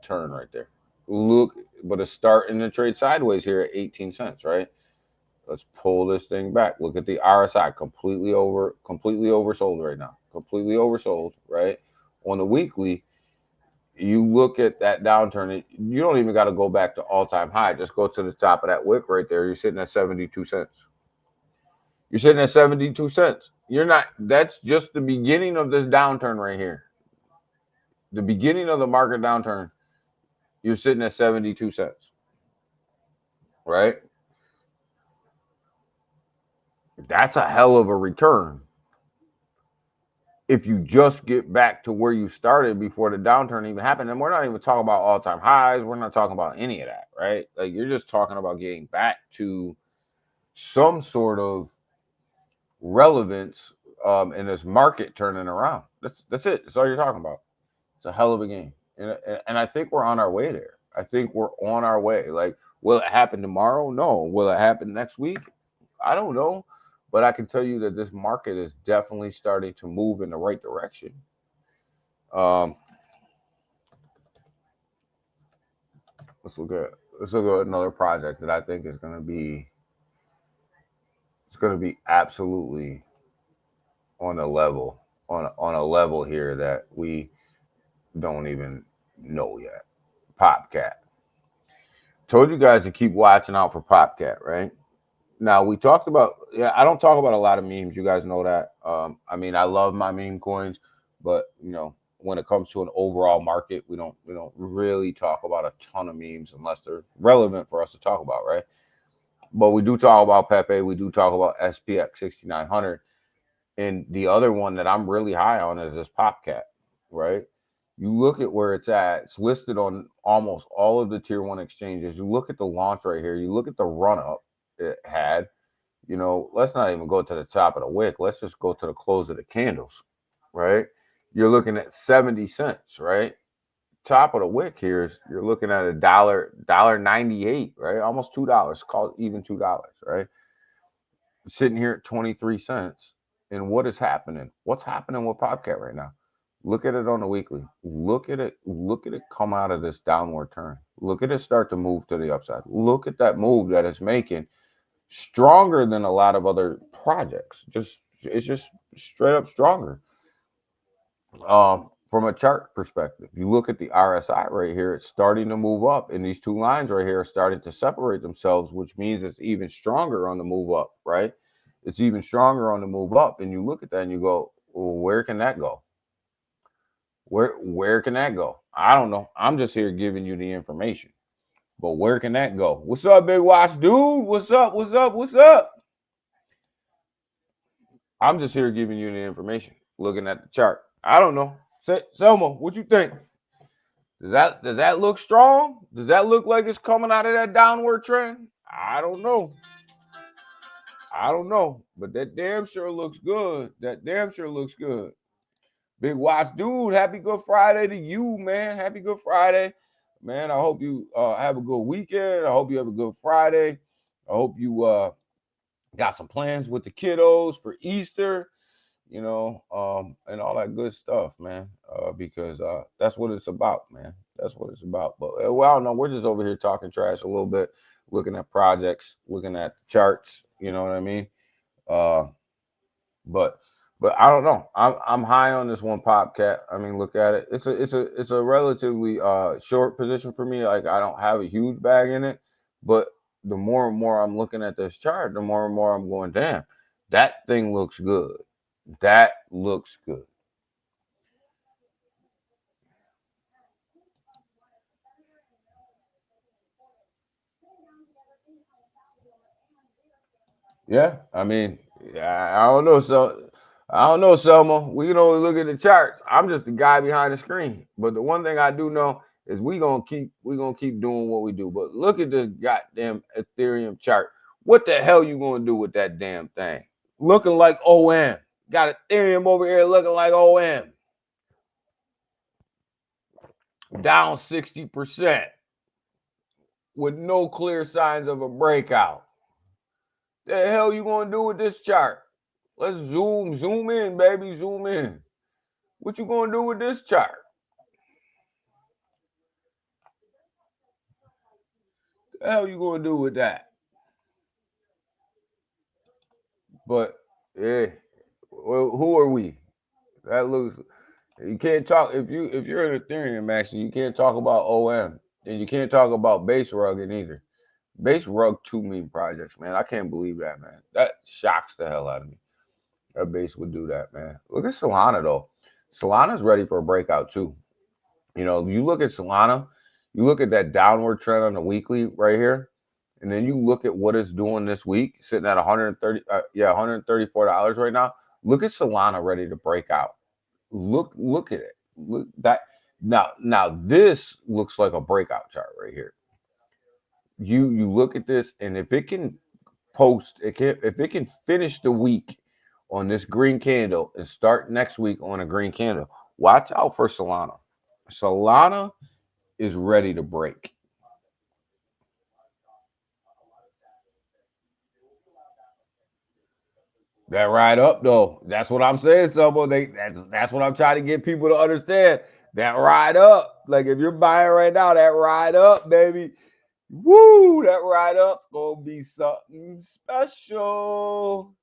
turn right there. Look, but it's starting to trade sideways here at 18 cents, right? Let's pull this thing back. Look at the RSI, completely oversold right now. Completely oversold, right? On the weekly, you look at that downturn, you don't even got to go back to all-time high. Just go to the top of that wick right there. You're sitting at 72 cents. You're sitting at 72 cents. That's just the beginning of this downturn right here. The beginning of the market downturn, you're sitting at 72 cents, right? That's a hell of a return. If you just get back to where you started before the downturn even happened, and we're not even talking about all-time highs, we're not talking about any of that, right? Like, you're just talking about getting back to some sort of relevance in this market turning around. That's it. That's all you're talking about. It's a hell of a game, and I think we're on our way there. I think we're on our way. Like, will it happen tomorrow? No. Will it happen next week? I don't know. But I can tell you that this market is definitely starting to move in the right direction. Let's look at another project that I think is going to be absolutely on a level here that we don't even know yet. Popcat. Told you guys to keep watching out for Popcat, right? Now, we talked about, I don't talk about a lot of memes. You guys know that. I mean, I love my meme coins, but, when it comes to an overall market, we don't really talk about a ton of memes unless they're relevant for us to talk about, right? But we do talk about Pepe. We do talk about SPX 6900. And the other one that I'm really high on is this Popcat, right? You look at where it's at. It's listed on almost all of the tier 1 exchanges. You look at the launch right here. You look at the run up it had. Let's not even go to the top of the wick. Let's just go to the close of the candles, right? You're looking at 70 cents, right? Top of the wick here is you're looking at $1.98, right? Almost $2. Call it even $2, right? Sitting here at 23 cents. And what is happening? What's happening with Popcat right now? Look at it on the weekly. Look at it come out of this downward turn. Look at it start to move to the upside. Look at that move that it's making. Stronger than a lot of other projects. It's just straight up stronger. From a chart perspective, you look at the RSI right here, it's starting to move up, and these two lines right here are starting to separate themselves, which means it's even stronger on the move up, right? It's even stronger on the move up, and you look at that and you go, well, where can that go? Where can that go? I don't know. I'm just here giving you the information. But where can that go? What's up, Big Watch dude? What's up? I'm just here giving you the information, looking at the chart. I don't know. Selma, what you think? Does that look strong? Does that look like it's coming out of that downward trend? I don't know. I don't know, but that damn sure looks good. That damn sure looks good. Big Watch dude, happy Good Friday to you, man. Happy Good Friday. Man, I hope you have a good weekend. I hope you have a good Friday. I hope you got some plans with the kiddos for Easter, and all that good stuff, man, because that's what it's about, man. That's what it's about. But well, I don't know. We're just over here talking trash a little bit, looking at projects, looking at charts, you know what I mean? Uh, but I don't know. I'm high on this one Popcat. I mean, look at it. It's a relatively short position for me. Like I don't have a huge bag in it, but the more and more I'm looking at this chart, the more and more I'm going, damn, that thing looks good. That looks good. Yeah, I mean, I don't know. So I don't know, Selma. We can only look at the charts. I'm just the guy behind the screen. But the one thing I do know is we gonna keep doing what we do. But look at this goddamn Ethereum chart. What the hell you gonna do with that damn thing? Looking like OM. Got Ethereum over here looking like OM. Down 60% with no clear signs of a breakout. The hell you gonna do with this chart? Let's zoom in, baby, zoom in. What you gonna do with this chart? The hell you gonna do with that? But yeah, well, who are we? That looks. You can't talk if you're an Ethereum master. You can't talk about OM, and you can't talk about Base Rug either. Base Rug 2 meme projects, man. I can't believe that, man. That shocks the hell out of me. That Base would do that, man. Look at Solana though. Solana's ready for a breakout too. You look at Solana, you look at that downward trend on the weekly right here, and then you look at what it's doing this week, sitting at $134 right now. Look at Solana ready to break out. Look at it. Look that now this looks like a breakout chart right here. You look at this, and if it can if it can finish the week on this green candle and start next week on a green candle, watch out for Solana. Solana is ready to break. That ride up though. That's what I'm saying, Sobo. That's what I'm trying to get people to understand. That ride up. Like if you're buying right now, that ride up, baby. Woo! That ride up's gonna be something special.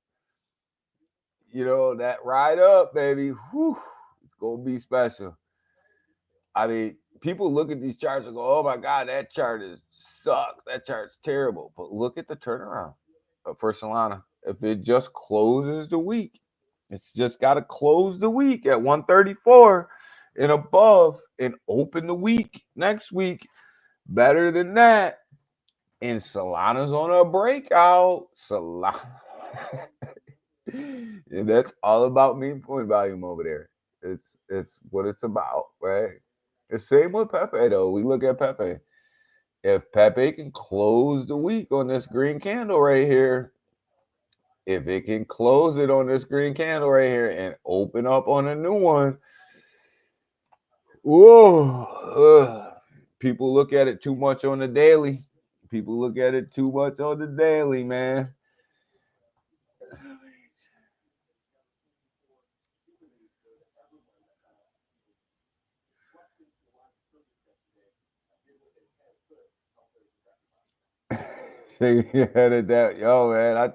That ride up, baby. Whew, it's gonna be special. I mean, people look at these charts and go, "Oh my God, that chart sucks. That chart's terrible." But look at the turnaround for Solana. If it just closes the week, it's just got to close the week at 134 and above, and open the week next week better than that. And Solana's on a breakout. Solana. And that's all about meme coin volume over there. It's what it's about, right? The same with Pepe though. We look at Pepe. If Pepe can close the week on this green candle right here, if it can close it on this green candle right here and open up on a new one, whoa, people look at it too much on the daily. People look at it too much on the daily, man. Shake your head at that. Yo, man.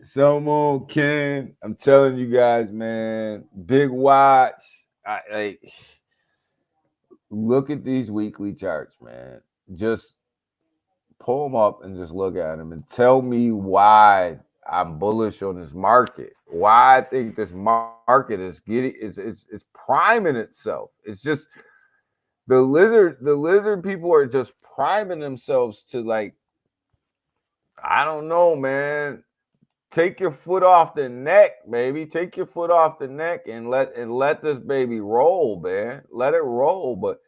Selmo, Ken, I'm telling you guys, man. Big watch. Look at these weekly charts, man. Just pull them up and just look at them and tell me why I'm bullish on this market. Why I think this market is it's priming itself. It's just the lizard people are just priming themselves to, like, I don't know, man. take your foot off the neck, baby. Take your foot off the neck and let this baby roll, man. Let it roll. But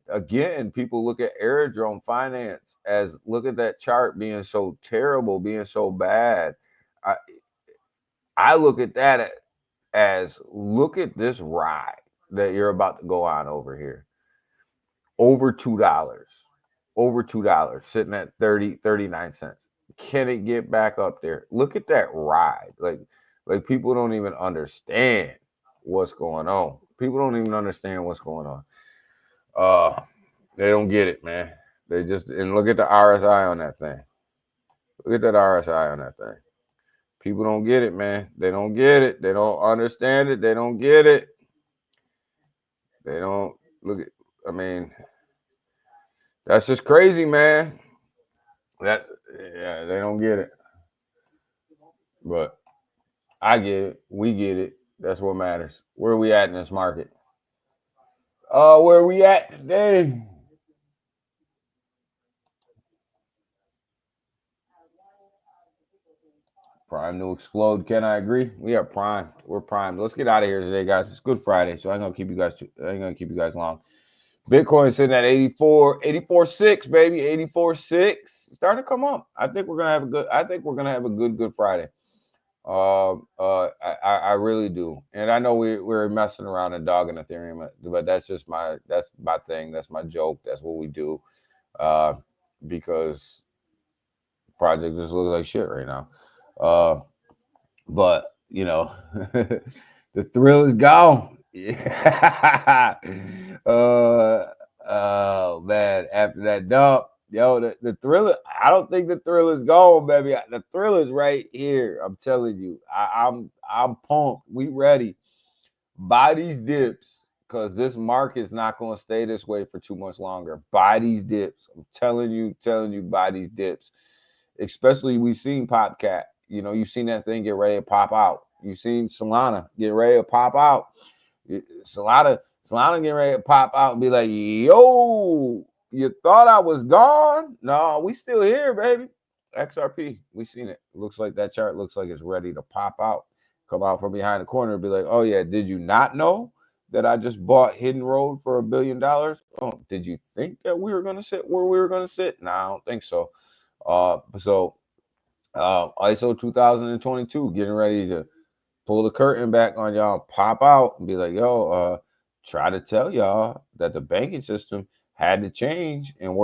again, people look at Aerodrome Finance as look at that chart being so terrible, being so bad. I I look at that as look at this ride that you're about to go on over here. Over $2. Over $2, sitting at 39 cents. Can it get back up there? Look at that ride. Like people don't even understand what's going on. People don't even understand what's going on. They don't get it, man. They just and look at the RSI on that thing. Look at that RSI on that thing. People don't get it, man. They don't get it. They don't understand it. They don't get it. They don't look at. I mean, that's just crazy, man. That's yeah. They don't get it, but I get it. We get it. That's what matters. Where are we at in this market? Where are we at today? Prime to explode. Can I agree? We are primed. We're primed. Let's get out of here today, guys. It's Good Friday, so I ain't gonna keep you guys long. Bitcoin sitting at 84.6, baby. 84.6. Starting to come up. I think we're gonna have a good Friday. I really do, and I know we're messing around and dogging Ethereum, but that's my thing. That's my joke. That's what we do, because project just looks like shit right now. But you know, the thrill is gone. Yeah. Oh man, after that dump. Yo, the thrill. I don't think the thrill is gone, baby. The thrill is right here. I'm telling you. I'm pumped. We ready. Buy these dips because this market's not going to stay this way for too much longer. Buy these dips. I'm telling you, buy these dips. Especially we've seen PopCap. You know, you've seen that thing get ready to pop out. You've seen Solana get ready to pop out. Solana get ready to pop out and be like, yo. You thought I was gone? No, we still here, baby. XRP, we seen it. Looks like that chart looks like it's ready to pop out, come out from behind the corner and be like, oh yeah, did you not know that I just bought Hidden Road for $1 billion? Oh, did you think that we were gonna sit where we were gonna sit? No, I don't think so. ISO 2022 getting ready to pull the curtain back on y'all, pop out and be like, yo, try to tell y'all that the banking system had to change, and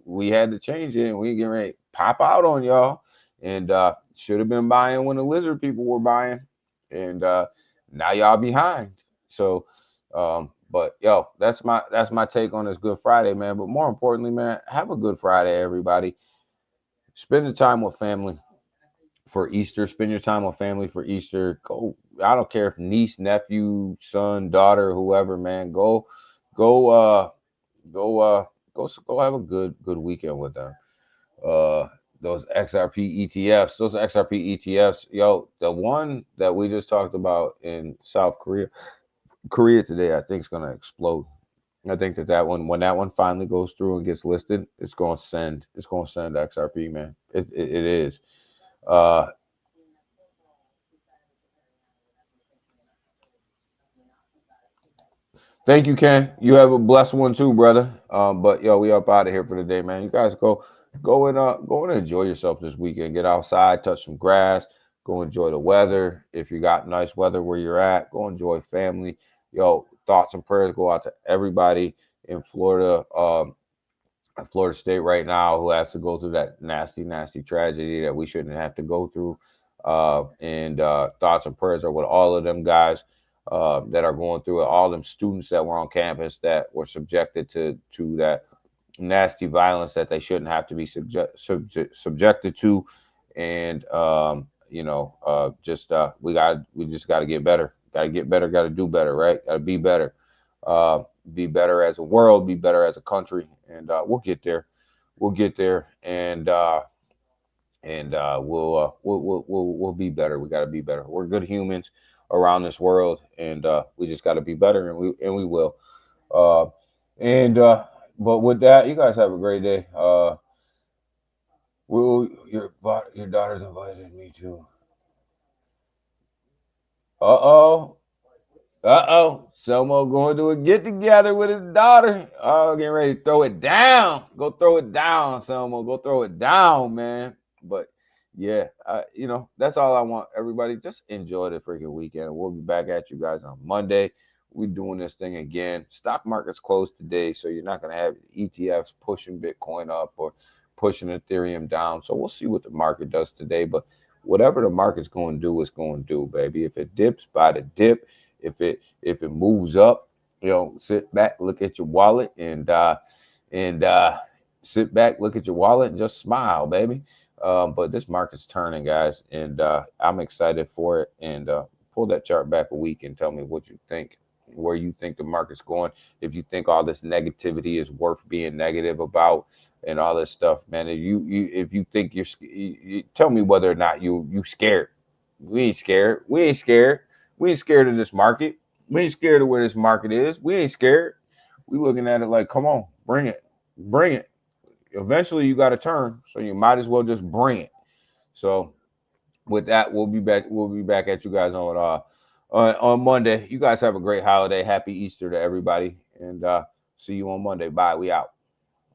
we had to change it, and we getting ready to pop out on y'all, and should have been buying when the lizard people were buying, and now y'all behind. So, but yo, that's my take on this Good Friday, man. But more importantly, man, have a good Friday, everybody. Spend the time with family for Easter. Spend your time with family for Easter. Go. I don't care if niece, nephew, son, daughter, whoever, man. Go have a good weekend with them. Those XRP ETFs, yo, the one that we just talked about in South Korea today, I think is gonna explode. I think that one, when that one finally goes through and gets listed, it's gonna send XRP, man. It is. Thank you, Ken. You have a blessed one too, brother. But yo, we up out of here for the day, man. You guys go and enjoy yourself this weekend. Get outside, touch some grass, go enjoy the weather. If you got nice weather where you're at, go enjoy family. Yo, thoughts and prayers go out to everybody in Florida, Florida State right now, who has to go through that nasty tragedy that we shouldn't have to go through. And thoughts and prayers are with all of them guys that are going through it, all them students that were on campus that were subjected to that nasty violence that they shouldn't have to be subjected to. And we just got to get better. Got to get better. Got to do better. Right? Got to be better. Be better as a world. Be better as a country. And we'll get there. We'll get there. And we'll be better. We got to be better. We're good humans around this world, and we just got to be better, and we will. But with that, you guys have a great day. Your daughter's invited me to Uh-oh. Selmo going to a get together with his daughter. Oh, getting ready to throw it down. Go throw it down, Selmo. Go throw it down, man. But yeah, that's all I want. Everybody, just enjoy the freaking weekend. We'll be back at you guys on Monday. We're doing this thing again. Stock market's closed today, so you're not going to have ETFs pushing Bitcoin up or pushing Ethereum down. So we'll see what the market does today. But whatever the market's going to do, it's going to do, baby. If it dips, buy the dip. If it moves up, sit back, look at your wallet, and sit back, look at your wallet, and just smile, baby. But this market's turning, guys, and I'm excited for it. And pull that chart back a week and tell me what you think, where you think the market's going. If you think all this negativity is worth being negative about, and all this stuff, man. If you think you tell me whether or not you scared. We ain't scared. We ain't scared. We ain't scared of this market. We ain't scared of where this market is. We ain't scared. We looking at it like, come on, bring it. Bring it. Eventually you got to turn, so you might as well just bring it. So with that, we'll be back. We'll be back at you guys on Monday. You guys have a great holiday. Happy Easter to everybody, and see you on Monday. Bye. We out.